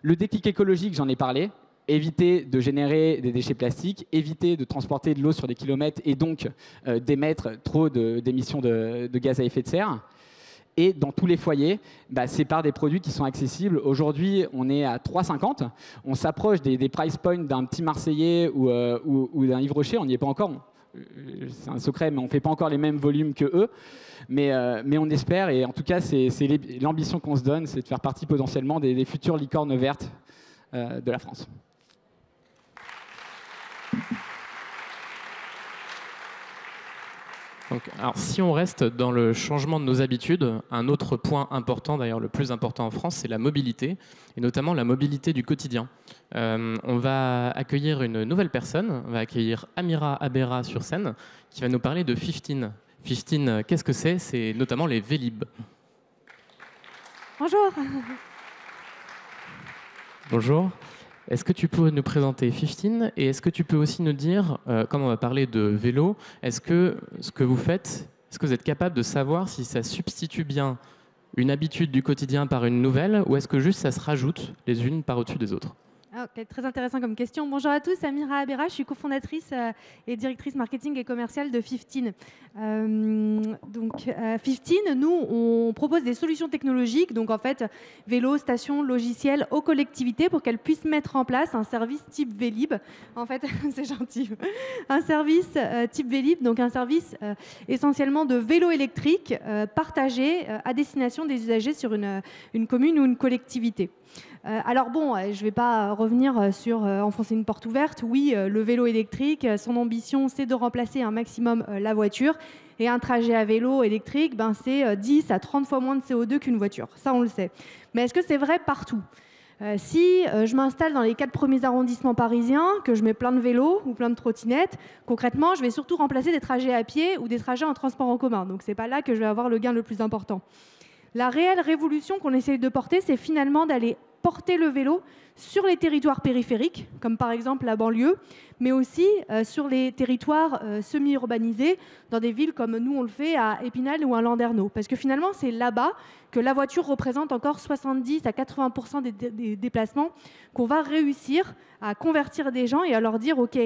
Le déclic écologique, j'en ai parlé. Éviter de générer des déchets plastiques, éviter de transporter de l'eau sur des kilomètres et donc d'émettre trop d'émissions de gaz à effet de serre. Et dans tous les foyers, c'est par des produits qui sont accessibles. Aujourd'hui, on est à 3,50. On s'approche des price points d'un petit Marseillais ou d'un Yves Rocher. On n'y est pas encore. C'est un secret, mais on ne fait pas encore les mêmes volumes que eux. Mais on espère, et en tout cas, c'est l'ambition qu'on se donne, c'est de faire partie potentiellement des futures licornes vertes de la France. Donc, alors, si on reste dans le changement de nos habitudes, un autre point important, d'ailleurs le plus important en France, c'est la mobilité, et notamment la mobilité du quotidien. On va accueillir une nouvelle personne, on va accueillir Amira Abera sur scène, qui va nous parler de 15. 15, qu'est-ce que c'est? C'est notamment les Vélib. Bonjour. Bonjour. Est-ce que tu peux nous présenter 15 et est-ce que tu peux aussi nous dire, comme on va parler de vélo, est-ce que ce que vous faites, est-ce que vous êtes capable de savoir si ça substitue bien une habitude du quotidien par une nouvelle ou est-ce que juste ça se rajoute les unes par au-dessus des autres? Okay, très intéressant comme question. Bonjour à tous, Amira Abera, je suis cofondatrice et directrice marketing et commerciale de 15. 15, nous, on propose des solutions technologiques, donc en fait, vélo, station, logiciel aux collectivités pour qu'elles puissent mettre en place un service type Vélib. En fait, c'est gentil. Un service type Vélib, donc un service essentiellement de vélo électrique partagé à destination des usagers sur une commune ou une collectivité. Alors bon, je ne vais pas revenir sur enfoncer une porte ouverte. Oui, le vélo électrique, son ambition, c'est de remplacer un maximum la voiture. Et un trajet à vélo électrique, c'est 10 à 30 fois moins de CO2 qu'une voiture. Ça, on le sait. Mais est-ce que c'est vrai partout ? Si je m'installe dans les 4 premiers arrondissements parisiens, que je mets plein de vélos ou plein de trottinettes, concrètement, je vais surtout remplacer des trajets à pied ou des trajets en transport en commun. Donc, ce n'est pas là que je vais avoir le gain le plus important. La réelle révolution qu'on essaye de porter, c'est finalement d'aller porter le vélo sur les territoires périphériques, comme par exemple la banlieue, mais aussi sur les territoires semi-urbanisés, dans des villes comme nous on le fait à Épinal ou à Landerneau. Parce que finalement, c'est là-bas que la voiture représente encore 70 à 80% des déplacements, qu'on va réussir à convertir des gens et à leur dire « Ok,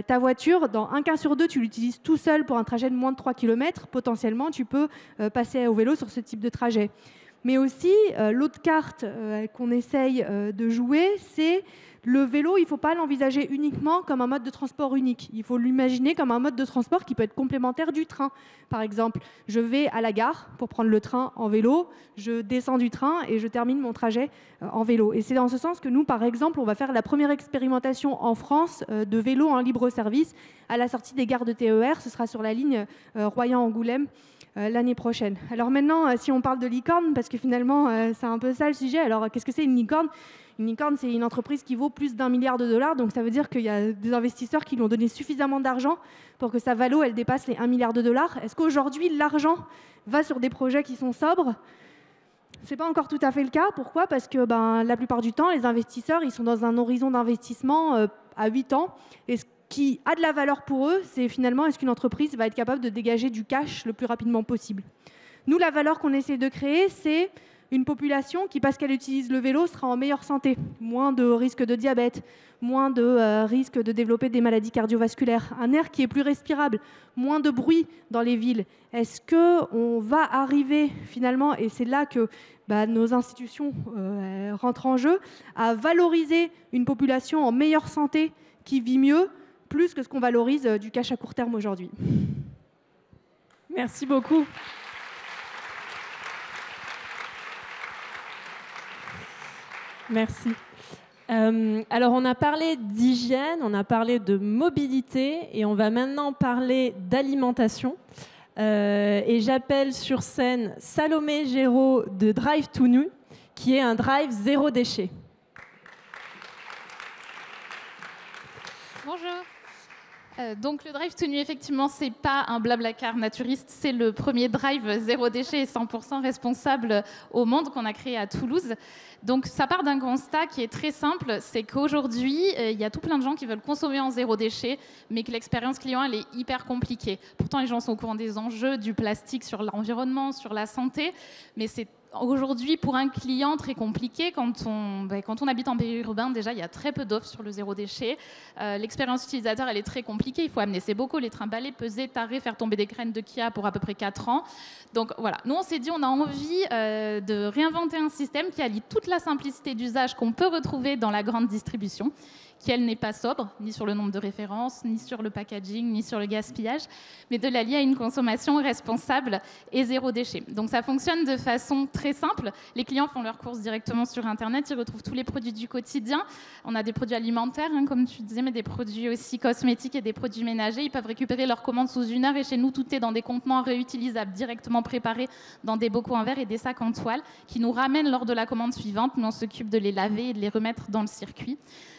ta voiture, dans un cas sur deux, tu l'utilises tout seul pour un trajet de moins de 3 km, potentiellement, tu peux passer au vélo sur ce type de trajet. » Mais aussi, l'autre carte qu'on essaye de jouer, c'est le vélo, il ne faut pas l'envisager uniquement comme un mode de transport unique. Il faut l'imaginer comme un mode de transport qui peut être complémentaire du train. Par exemple, je vais à la gare pour prendre le train en vélo, je descends du train et je termine mon trajet en vélo. Et c'est dans ce sens que nous, par exemple, on va faire la première expérimentation en France de vélo en libre service à la sortie des gares de TER. Ce sera sur la ligne Royan-Angoulême l'année prochaine. Alors maintenant, si on parle de licorne, parce que finalement, c'est un peu ça le sujet. Alors, qu'est-ce que c'est une licorne ? Une licorne, c'est une entreprise qui vaut plus d'1 milliard de dollars. Donc, ça veut dire qu'il y a des investisseurs qui lui ont donné suffisamment d'argent pour que sa valo, elle dépasse les 1 milliard de dollars. Est-ce qu'aujourd'hui, l'argent va sur des projets qui sont sobres ? Ce n'est pas encore tout à fait le cas. Pourquoi ? Parce que la plupart du temps, les investisseurs, ils sont dans un horizon d'investissement à 8 ans. Et ce qui a de la valeur pour eux, c'est finalement est-ce qu'une entreprise va être capable de dégager du cash le plus rapidement possible. Nous, la valeur qu'on essaie de créer, c'est une population qui, parce qu'elle utilise le vélo, sera en meilleure santé. Moins de risque de diabète, moins de risque de développer des maladies cardiovasculaires, un air qui est plus respirable, moins de bruit dans les villes. Est-ce qu'on va arriver finalement, et c'est là que nos institutions rentrent en jeu, à valoriser une population en meilleure santé qui vit mieux, plus que ce qu'on valorise du cash à court terme aujourd'hui. Merci beaucoup. Merci. Alors, on a parlé d'hygiène, on a parlé de mobilité et on va maintenant parler d'alimentation. Et j'appelle sur scène Salomé Géraud de Drive to Nu, qui est un drive zéro déchet. Bonjour. Donc le Drive to Nu, effectivement, c'est pas un blablacar naturiste, c'est le premier drive zéro déchet et 100% responsable au monde qu'on a créé à Toulouse. Donc ça part d'un constat qui est très simple, c'est qu'aujourd'hui, il y a tout plein de gens qui veulent consommer en zéro déchet, mais que l'expérience client, elle est hyper compliquée. Pourtant, les gens sont au courant des enjeux du plastique sur l'environnement, sur la santé, mais c'est aujourd'hui, pour un client, très compliqué. Quand on habite en périurbain, déjà, il y a très peu d'offres sur le zéro déchet. L'expérience utilisateur, elle est très compliquée. Il faut amener ses bocaux, les trimballer, peser, tarer, faire tomber des graines de Kia pour à peu près 4 ans. Donc voilà, nous, on s'est dit, on a envie de réinventer un système qui allie toute la simplicité d'usage qu'on peut retrouver dans la grande distribution, qui, elle, n'est pas sobre, ni sur le nombre de références, ni sur le packaging, ni sur le gaspillage, mais de l'allier à une consommation responsable et zéro déchet. Donc ça fonctionne de façon très simple. Les clients font leurs courses directement sur Internet, ils retrouvent tous les produits du quotidien. On a des produits alimentaires, comme tu disais, mais des produits aussi cosmétiques et des produits ménagers. Ils peuvent récupérer leurs commandes sous 1 heure et chez nous, tout est dans des contenants réutilisables, directement préparés dans des bocaux en verre et des sacs en toile qui nous ramènent lors de la commande suivante. Nous, on s'occupe de les laver et de les remettre dans le circuit.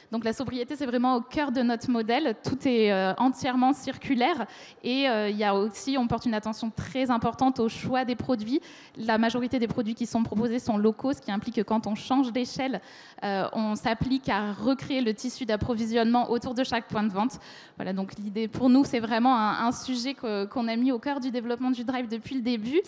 Donc la sobriété, c'est vraiment au cœur de notre modèle. Tout est entièrement circulaire. Et il y a aussi, on porte une attention très importante au choix des produits. La majorité des produits qui sont proposés sont locaux, ce qui implique que quand on change d'échelle, on s'applique à recréer le tissu d'approvisionnement autour de chaque point de vente. Voilà, donc l'idée pour nous, c'est vraiment un sujet qu'on a mis au cœur du développement du Drive depuis le début.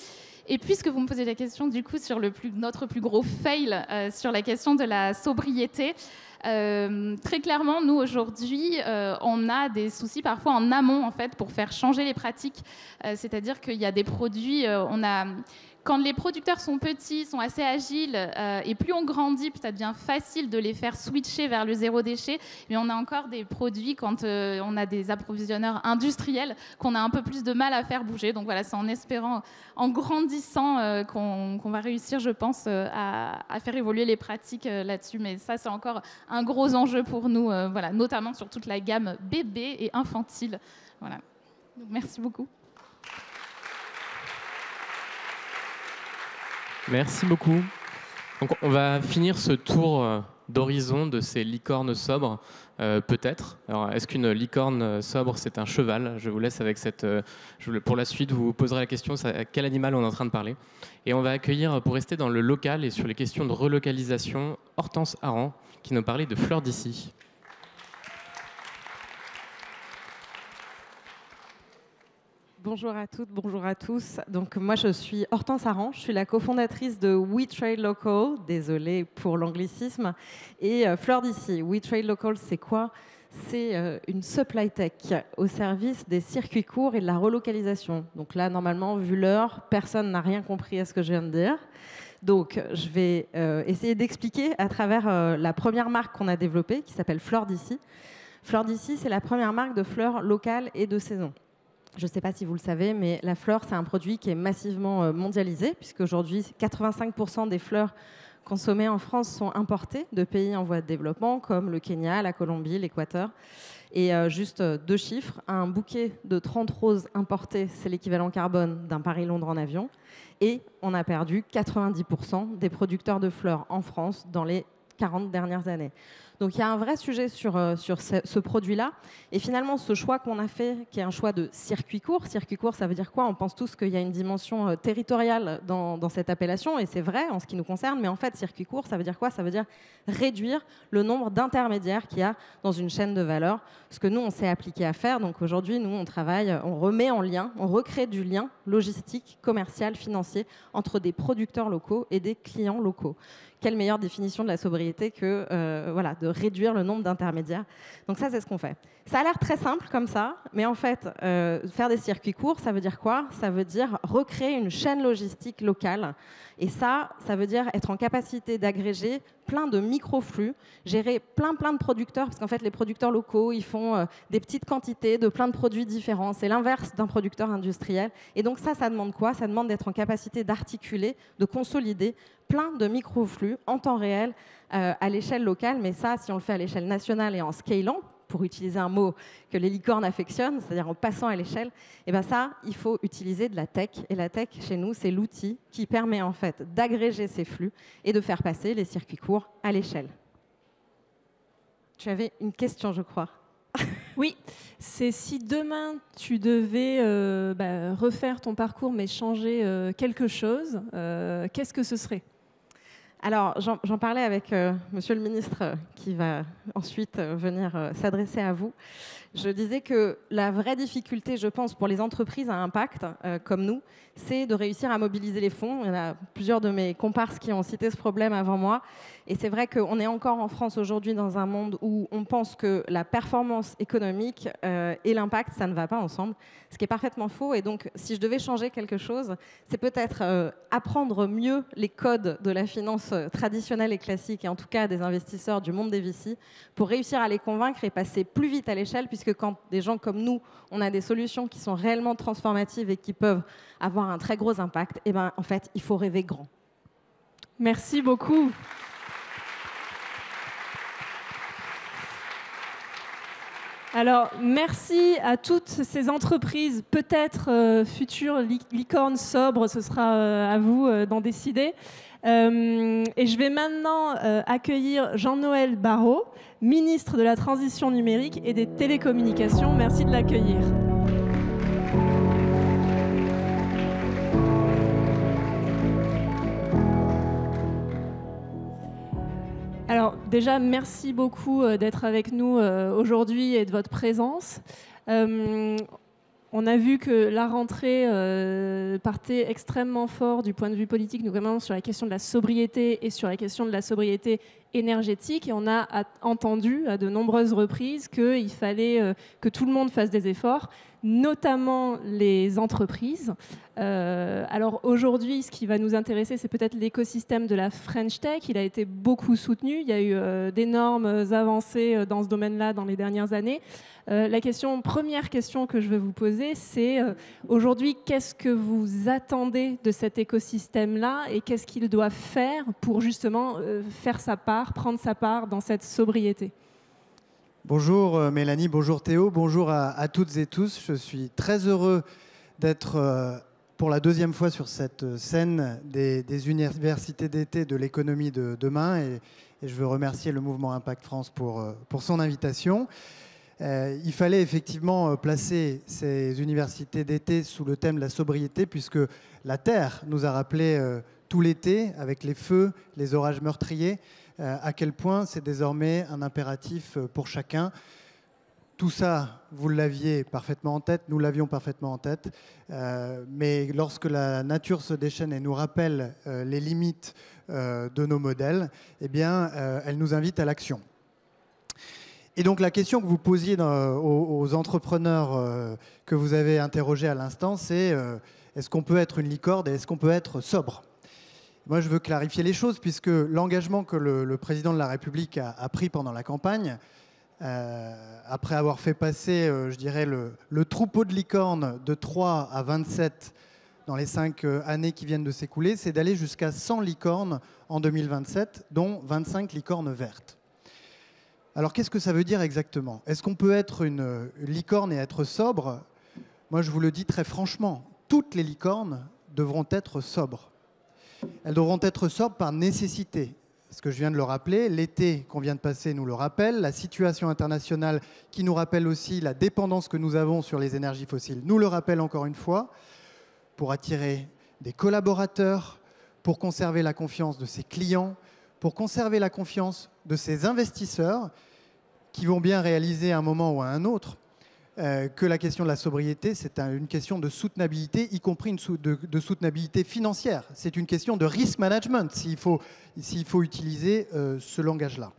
Et puisque vous me posez la question, du coup, sur notre plus gros fail, sur la question de la sobriété, très clairement, nous, aujourd'hui, on a des soucis parfois en amont, en fait, pour faire changer les pratiques. C'est-à-dire qu'il y a des produits, quand les producteurs sont petits, sont assez agiles, et plus on grandit, plus ça devient facile de les faire switcher vers le zéro déchet. Mais on a encore des produits, quand on a des approvisionneurs industriels, qu'on a un peu plus de mal à faire bouger. Donc voilà, c'est en espérant, en grandissant, qu'on va réussir, je pense, à faire évoluer les pratiques là-dessus. Mais ça, c'est encore un gros enjeu pour nous, voilà, notamment sur toute la gamme bébé et infantile. Voilà. Donc, merci beaucoup. Merci beaucoup. Donc on va finir ce tour d'horizon de ces licornes sobres, peut-être. Alors, est-ce qu'une licorne sobre, c'est un cheval? Je vous laisse avec cette... pour la suite, vous poserez la question à quel animal on est en train de parler. Et on va accueillir, pour rester dans le local et sur les questions de relocalisation, Hortense Aran, qui nous parlait de fleurs d'ici. Bonjour à toutes, bonjour à tous. Donc moi je suis Hortense Aran, je suis la cofondatrice de We Trade Local, désolée pour l'anglicisme, et Fleurs d'ici. We Trade Local, c'est quoi? C'est une supply tech au service des circuits courts et de la relocalisation. Donc là, normalement, vu l'heure, personne n'a rien compris à ce que je viens de dire. Donc je vais essayer d'expliquer à travers la première marque qu'on a développée, qui s'appelle Fleurs d'ici. Fleurs d'ici, c'est la première marque de fleurs locales et de saison. Je ne sais pas si vous le savez, mais la fleur, c'est un produit qui est massivement mondialisé, puisqu'aujourd'hui, 85% des fleurs consommées en France sont importées de pays en voie de développement, comme le Kenya, la Colombie, l'Équateur. Et juste 2 chiffres, un bouquet de 30 roses importées, c'est l'équivalent carbone d'un Paris-Londres en avion. Et on a perdu 90% des producteurs de fleurs en France dans les 40 dernières années. Donc il y a un vrai sujet sur ce produit-là. Et finalement, ce choix qu'on a fait, qui est un choix de circuit court. Circuit court, ça veut dire quoi? On pense tous qu'il y a une dimension territoriale dans cette appellation, et c'est vrai en ce qui nous concerne. Mais en fait, circuit court, ça veut dire quoi? Ça veut dire réduire le nombre d'intermédiaires qu'il y a dans une chaîne de valeur. Ce que nous, on s'est appliqué à faire. Donc aujourd'hui, nous, on travaille, on remet en lien, on recrée du lien logistique, commercial, financier entre des producteurs locaux et des clients locaux. Quelle meilleure définition de la sobriété que voilà, de réduire le nombre d'intermédiaires. Donc ça, c'est ce qu'on fait. Ça a l'air très simple comme ça, mais en fait, faire des circuits courts, ça veut dire quoi? Ça veut dire recréer une chaîne logistique locale. Et ça veut dire être en capacité d'agréger plein de micro-flux, gérer plein de producteurs, parce qu'en fait, les producteurs locaux, ils font des petites quantités de plein de produits différents. C'est l'inverse d'un producteur industriel. Et donc ça demande quoi? Ça demande d'être en capacité d'articuler, de consolider plein de micro-flux en temps réel à l'échelle locale. Mais ça, si on le fait à l'échelle nationale et en scalant, pour utiliser un mot que les licornes affectionnent, c'est-à-dire en passant à l'échelle, et ben ça, il faut utiliser de la tech. Et la tech, chez nous, c'est l'outil qui permet en fait d'agréger ces flux et de faire passer les circuits courts à l'échelle. Tu avais une question, je crois. Oui, c'est si demain tu devais refaire ton parcours mais changer quelque chose, qu'est-ce que ce serait? Alors, j'en parlais avec monsieur le ministre qui va ensuite venir s'adresser à vous. Je disais que la vraie difficulté, je pense, pour les entreprises à impact comme nous, c'est de réussir à mobiliser les fonds. Il y en a plusieurs de mes comparses qui ont cité ce problème avant moi. Et c'est vrai qu'on est encore en France aujourd'hui dans un monde où on pense que la performance économique et l'impact, ça ne va pas ensemble, ce qui est parfaitement faux. Et donc, si je devais changer quelque chose, c'est peut-être apprendre mieux les codes de la finance traditionnelle et classique, et en tout cas des investisseurs du monde des VC, pour réussir à les convaincre et passer plus vite à l'échelle, puisque quand des gens comme nous, on a des solutions qui sont réellement transformatives et qui peuvent avoir un très gros impact, et ben, en fait, il faut rêver grand. Merci beaucoup. Alors, merci à toutes ces entreprises, peut-être futures licornes sobres, ce sera à vous d'en décider. Et je vais maintenant accueillir Jean-Noël Barrot, ministre de la Transition numérique et des télécommunications. Merci de l'accueillir. Alors déjà, merci beaucoup d'être avec nous aujourd'hui et de votre présence. On a vu que la rentrée partait extrêmement fort du point de vue politique, notamment sur la question de la sobriété et sur la question de la sobriété énergétique. Et on a entendu à de nombreuses reprises qu'il fallait que tout le monde fasse des efforts, notamment les entreprises. Alors aujourd'hui, ce qui va nous intéresser, c'est peut-être l'écosystème de la French Tech. Il a été beaucoup soutenu. Il y a eu d'énormes avancées dans ce domaine-là dans les dernières années. Première question que je vais vous poser, c'est aujourd'hui, qu'est-ce que vous attendez de cet écosystème-là et qu'est-ce qu'il doit faire pour justement faire sa part, prendre sa part dans cette sobriété? Bonjour Mélanie, bonjour Théo, bonjour à toutes et tous. Je suis très heureux d'être pour la deuxième fois sur cette scène des universités d'été de l'économie de demain et je veux remercier le mouvement Impact France pour son invitation. Il fallait effectivement placer ces universités d'été sous le thème de la sobriété puisque la Terre nous a rappelé tout l'été, avec les feux, les orages meurtriers, à quel point c'est désormais un impératif pour chacun. Tout ça, vous l'aviez parfaitement en tête, nous l'avions parfaitement en tête, mais lorsque la nature se déchaîne et nous rappelle les limites de nos modèles, eh bien, elle nous invite à l'action. Et donc la question que vous posiez aux entrepreneurs que vous avez interrogés à l'instant, c'est est-ce qu'on peut être une licorne et est-ce qu'on peut être sobre ? Moi, je veux clarifier les choses, puisque l'engagement que le président de la République a pris pendant la campagne, après avoir fait passer, je dirais, le troupeau de licornes de 3 à 27 dans les 5 années qui viennent de s'écouler, c'est d'aller jusqu'à 100 licornes en 2027, dont 25 licornes vertes. Alors, qu'est-ce que ça veut dire exactement? Est-ce qu'on peut être une licorne et être sobre? Moi, je vous le dis très franchement, toutes les licornes devront être sobres. Elles devront être sobres par nécessité. Ce que je viens de le rappeler, l'été qu'on vient de passer nous le rappelle, la situation internationale qui nous rappelle aussi la dépendance que nous avons sur les énergies fossiles nous le rappelle encore une fois, pour attirer des collaborateurs, pour conserver la confiance de ses clients, pour conserver la confiance de ses investisseurs qui vont bien réaliser à un moment ou à un autre que la question de la sobriété, c'est une question de soutenabilité, y compris de soutenabilité financière. C'est une question de risk management, s'il faut utiliser ce langage-là.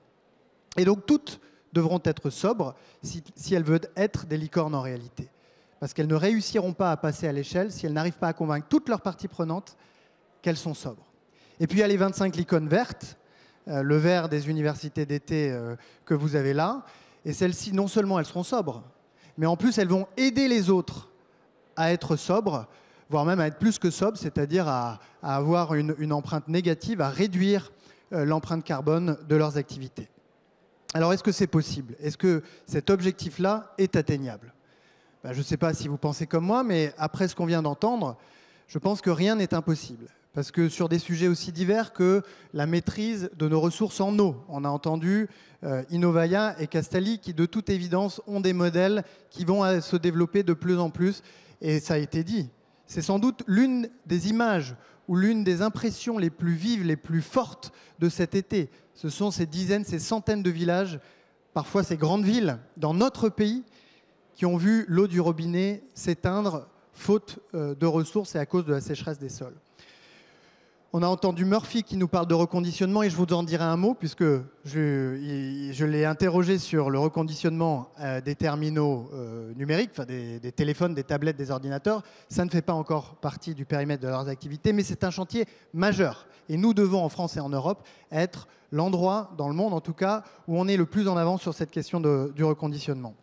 Et donc, toutes devront être sobres si elles veulent être des licornes en réalité. Parce qu'elles ne réussiront pas à passer à l'échelle si elles n'arrivent pas à convaincre toutes leurs parties prenantes qu'elles sont sobres. Et puis, il y a les 25 licornes vertes, le vert des universités d'été que vous avez là. Et celles-ci, non seulement elles seront sobres, mais en plus, elles vont aider les autres à être sobres, voire même à être plus que sobres, c'est-à-dire à avoir une empreinte négative, à réduire l'empreinte carbone de leurs activités. Alors, est-ce que c'est possible? Est-ce que cet objectif-là est atteignable? Je ne sais pas si vous pensez comme moi, mais après ce qu'on vient d'entendre, je pense que rien n'est impossible. Parce que sur des sujets aussi divers que la maîtrise de nos ressources en eau, on a entendu Innovaya et Castalli qui, de toute évidence, ont des modèles qui vont se développer de plus en plus. Et ça a été dit, c'est sans doute l'une des images ou l'une des impressions les plus vives, les plus fortes de cet été. Ce sont ces dizaines, ces centaines de villages, parfois ces grandes villes, dans notre pays, qui ont vu l'eau du robinet s'éteindre faute de ressources et à cause de la sécheresse des sols. On a entendu Murphy qui nous parle de reconditionnement et je vous en dirai un mot puisque je l'ai interrogé sur le reconditionnement des terminaux numériques, enfin des téléphones, des tablettes, des ordinateurs. Ça ne fait pas encore partie du périmètre de leurs activités, mais c'est un chantier majeur. Et nous devons, en France et en Europe, être l'endroit, dans le monde en tout cas, où on est le plus en avance sur cette question du reconditionnement.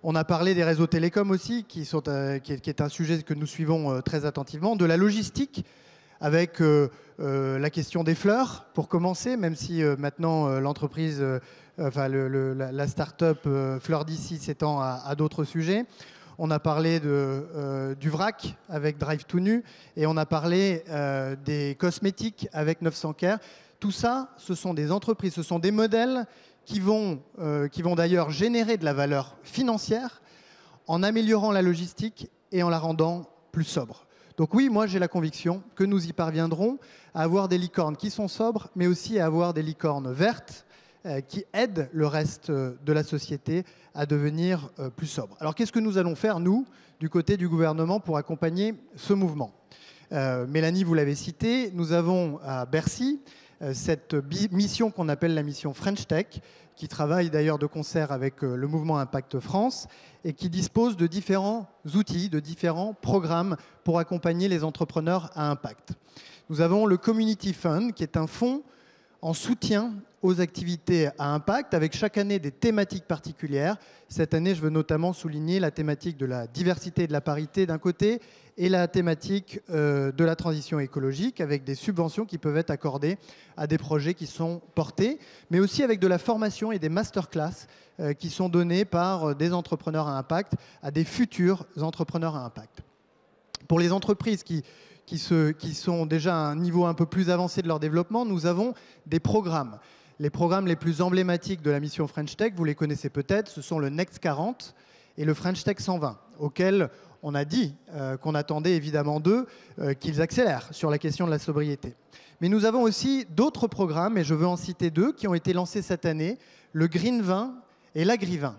On a parlé des réseaux télécoms aussi, qui est un sujet que nous suivons très attentivement, de la logistique, avec la question des fleurs, pour commencer, même si maintenant l'entreprise, la start-up Fleur d'ici s'étend à d'autres sujets. On a parlé du vrac avec Drive tout nu, et on a parlé des cosmétiques avec 900 Care. Tout ça, ce sont des entreprises, ce sont des modèles qui vont d'ailleurs générer de la valeur financière en améliorant la logistique et en la rendant plus sobre. Donc oui, moi j'ai la conviction que nous y parviendrons à avoir des licornes qui sont sobres, mais aussi à avoir des licornes vertes qui aident le reste de la société à devenir plus sobre. Alors qu'est-ce que nous allons faire, nous, du côté du gouvernement, pour accompagner ce mouvement? Mélanie, vous l'avez cité, nous avons à Bercy cette mission qu'on appelle la mission French Tech, qui travaille d'ailleurs de concert avec le mouvement Impact France et qui dispose de différents outils, de différents programmes pour accompagner les entrepreneurs à impact. Nous avons le Community Fund, qui est un fonds en soutien aux activités à impact, avec chaque année des thématiques particulières. Cette année, je veux notamment souligner la thématique de la diversité et de la parité d'un côté, et la thématique de la transition écologique, avec des subventions qui peuvent être accordées à des projets qui sont portés, mais aussi avec de la formation et des masterclass qui sont donnés par des entrepreneurs à impact à des futurs entrepreneurs à impact. Pour les entreprises qui sont déjà à un niveau un peu plus avancé de leur développement, nous avons des programmes. Les programmes les plus emblématiques de la mission French Tech, vous les connaissez peut-être, ce sont le Next 40 et le French Tech 120, auxquels on a dit qu'on attendait évidemment d'eux qu'ils accélèrent sur la question de la sobriété. Mais nous avons aussi d'autres programmes, et je veux en citer deux, qui ont été lancés cette année, le Green 20 et l'Agri 20.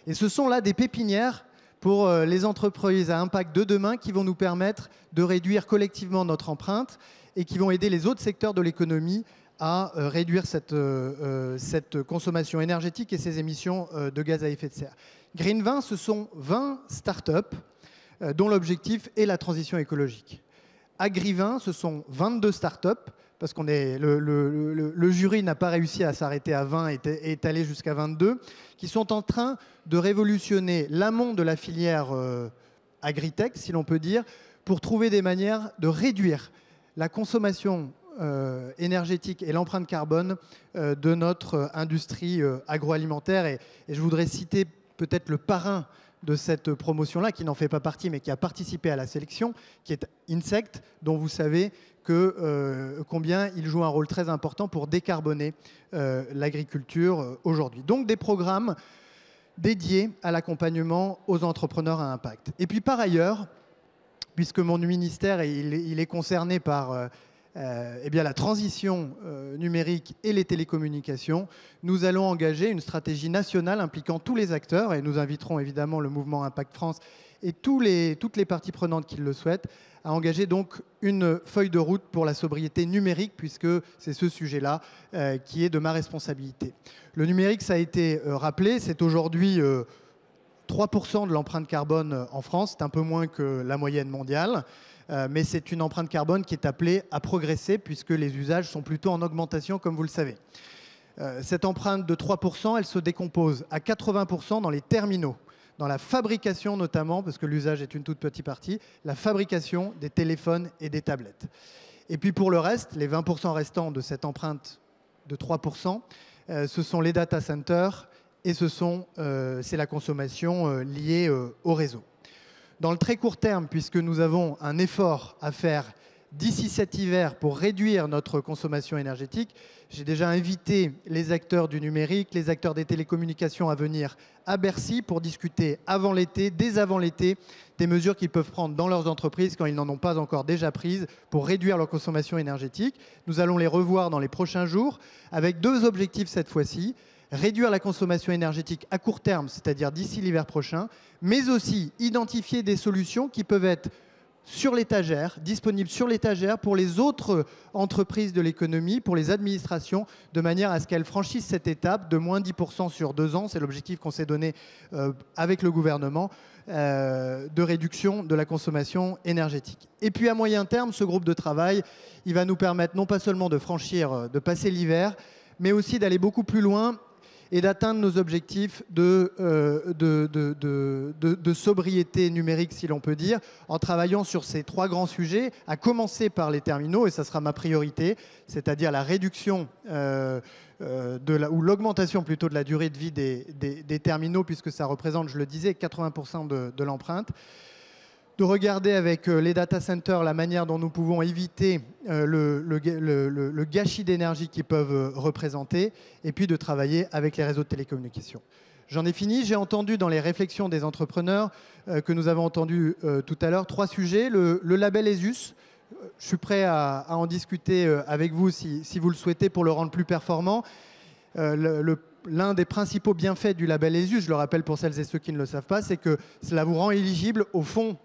Et ce sont là des pépinières pour les entreprises à impact de demain qui vont nous permettre de réduire collectivement notre empreinte et qui vont aider les autres secteurs de l'économie à réduire cette consommation énergétique et ces émissions de gaz à effet de serre. Green 20, ce sont 20 startups dont l'objectif est la transition écologique. Agri 20, ce sont 22 startups, parce que le jury n'a pas réussi à s'arrêter à 20 et est allé jusqu'à 22, qui sont en train de révolutionner l'amont de la filière agritech, si l'on peut dire, pour trouver des manières de réduire la consommation énergétique et l'empreinte carbone de notre industrie agroalimentaire. Et je voudrais citer peut-être le parrain de cette promotion-là, qui n'en fait pas partie, mais qui a participé à la sélection, qui est Insect, dont vous savez combien il joue un rôle très important pour décarboner l'agriculture aujourd'hui. Donc des programmes dédiés à l'accompagnement aux entrepreneurs à impact. Et puis par ailleurs, puisque mon ministère il est concerné par la transition numérique et les télécommunications, nous allons engager une stratégie nationale impliquant tous les acteurs, et nous inviterons évidemment le mouvement Impact France et toutes les parties prenantes qui le souhaitent, à engager donc une feuille de route pour la sobriété numérique, puisque c'est ce sujet-là qui est de ma responsabilité. Le numérique, ça a été rappelé, c'est aujourd'hui 3% de l'empreinte carbone en France, c'est un peu moins que la moyenne mondiale. Mais c'est une empreinte carbone qui est appelée à progresser puisque les usages sont plutôt en augmentation, comme vous le savez. Cette empreinte de 3%, elle se décompose à 80% dans les terminaux, dans la fabrication notamment, parce que l'usage est une toute petite partie, la fabrication des téléphones et des tablettes. Et puis pour le reste, les 20% restants de cette empreinte de 3%, ce sont les data centers et c'est la consommation liée au réseau. Dans le très court terme, puisque nous avons un effort à faire d'ici cet hiver pour réduire notre consommation énergétique, j'ai déjà invité les acteurs du numérique, les acteurs des télécommunications à venir à Bercy pour discuter avant l'été, dès avant l'été, des mesures qu'ils peuvent prendre dans leurs entreprises quand ils n'en ont pas encore déjà prises pour réduire leur consommation énergétique. Nous allons les revoir dans les prochains jours avec deux objectifs cette fois-ci. Réduire la consommation énergétique à court terme, c'est-à-dire d'ici l'hiver prochain, mais aussi identifier des solutions qui peuvent être sur l'étagère, disponibles sur l'étagère pour les autres entreprises de l'économie, pour les administrations, de manière à ce qu'elles franchissent cette étape de moins 10% sur 2 ans, c'est l'objectif qu'on s'est donné avec le gouvernement, de réduction de la consommation énergétique. Et puis à moyen terme, ce groupe de travail, il va nous permettre non pas seulement de passer l'hiver, mais aussi d'aller beaucoup plus loin et d'atteindre nos objectifs de sobriété numérique, si l'on peut dire, en travaillant sur ces 3 grands sujets, à commencer par les terminaux, et ça sera ma priorité, c'est-à-dire la réduction ou l'augmentation plutôt de la durée de vie des terminaux, puisque ça représente, je le disais, 80% de l'empreinte. De regarder avec les data centers la manière dont nous pouvons éviter le gâchis d'énergie qu'ils peuvent représenter, et puis de travailler avec les réseaux de télécommunications. J'en ai fini. J'ai entendu dans les réflexions des entrepreneurs que nous avons entendu tout à l'heure 3 sujets. Le label ESUS, je suis prêt à en discuter avec vous si vous le souhaitez pour le rendre plus performant. L'un des principaux bienfaits du label ESUS, je le rappelle pour celles et ceux qui ne le savent pas, c'est que cela vous rend éligible au fonds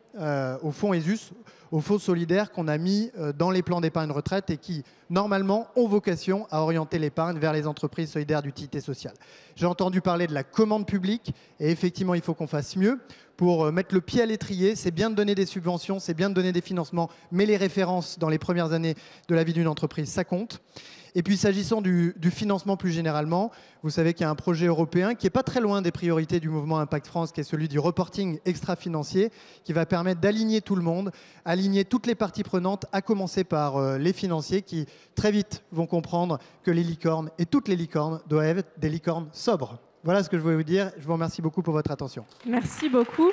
ESUS, au fonds solidaire qu'on a mis dans les plans d'épargne retraite et qui, normalement, ont vocation à orienter l'épargne vers les entreprises solidaires d'utilité sociale. J'ai entendu parler de la commande publique et effectivement, il faut qu'on fasse mieux pour mettre le pied à l'étrier. C'est bien de donner des subventions, c'est bien de donner des financements, mais les références dans les premières années de la vie d'une entreprise, ça compte. Et puis s'agissant du financement plus généralement, vous savez qu'il y a un projet européen qui n'est pas très loin des priorités du mouvement Impact France, qui est celui du reporting extra-financier, qui va permettre d'aligner tout le monde, aligner toutes les parties prenantes, à commencer par les financiers qui très vite vont comprendre que les licornes, et toutes les licornes, doivent être des licornes sobres. Voilà ce que je voulais vous dire. Je vous remercie beaucoup pour votre attention. Merci beaucoup.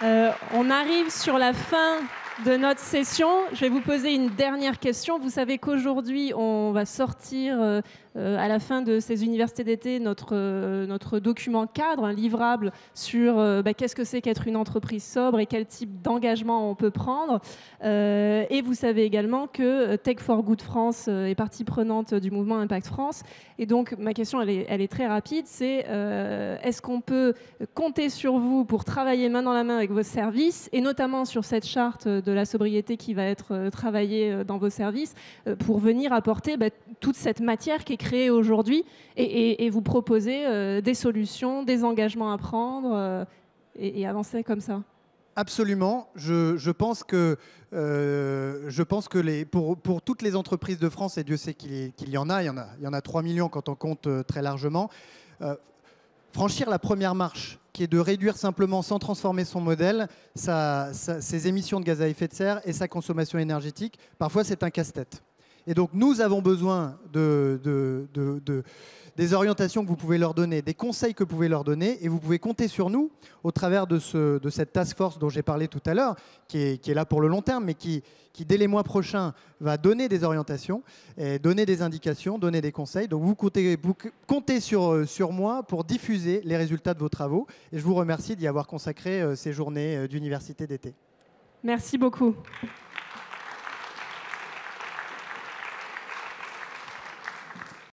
On arrive sur la fin de notre session. Je vais vous poser une dernière question. Vous savez qu'aujourd'hui, on va sortir à la fin de ces universités d'été notre document cadre, un livrable sur qu'est-ce que c'est qu'être une entreprise sobre et quel type d'engagement on peut prendre. Et vous savez également que Tech for Good France est partie prenante du mouvement Impact France. Et donc, ma question, elle est très rapide. C'est est-ce qu'on peut compter sur vous pour travailler main dans la main avec vos services, et notamment sur cette charte de la sobriété qui va être travaillée dans vos services, pour venir apporter toute cette matière qui est créée aujourd'hui et vous proposer des solutions, des engagements à prendre et avancer comme ça. Absolument. Je pense que pour toutes les entreprises de France, et Dieu sait qu'il y en a 3 millions quand on compte très largement, franchir la première marche, qui est de réduire simplement, sans transformer son modèle, ses émissions de gaz à effet de serre et sa consommation énergétique, parfois c'est un casse-tête. Et donc nous avons besoin des orientations que vous pouvez leur donner, des conseils que vous pouvez leur donner, et vous pouvez compter sur nous au travers de cette task force dont j'ai parlé tout à l'heure, qui est là pour le long terme, mais qui dès les mois prochains va donner des orientations, et donner des indications, donner des conseils. Donc vous comptez sur moi pour diffuser les résultats de vos travaux, et je vous remercie d'y avoir consacré ces journées d'université d'été. Merci beaucoup.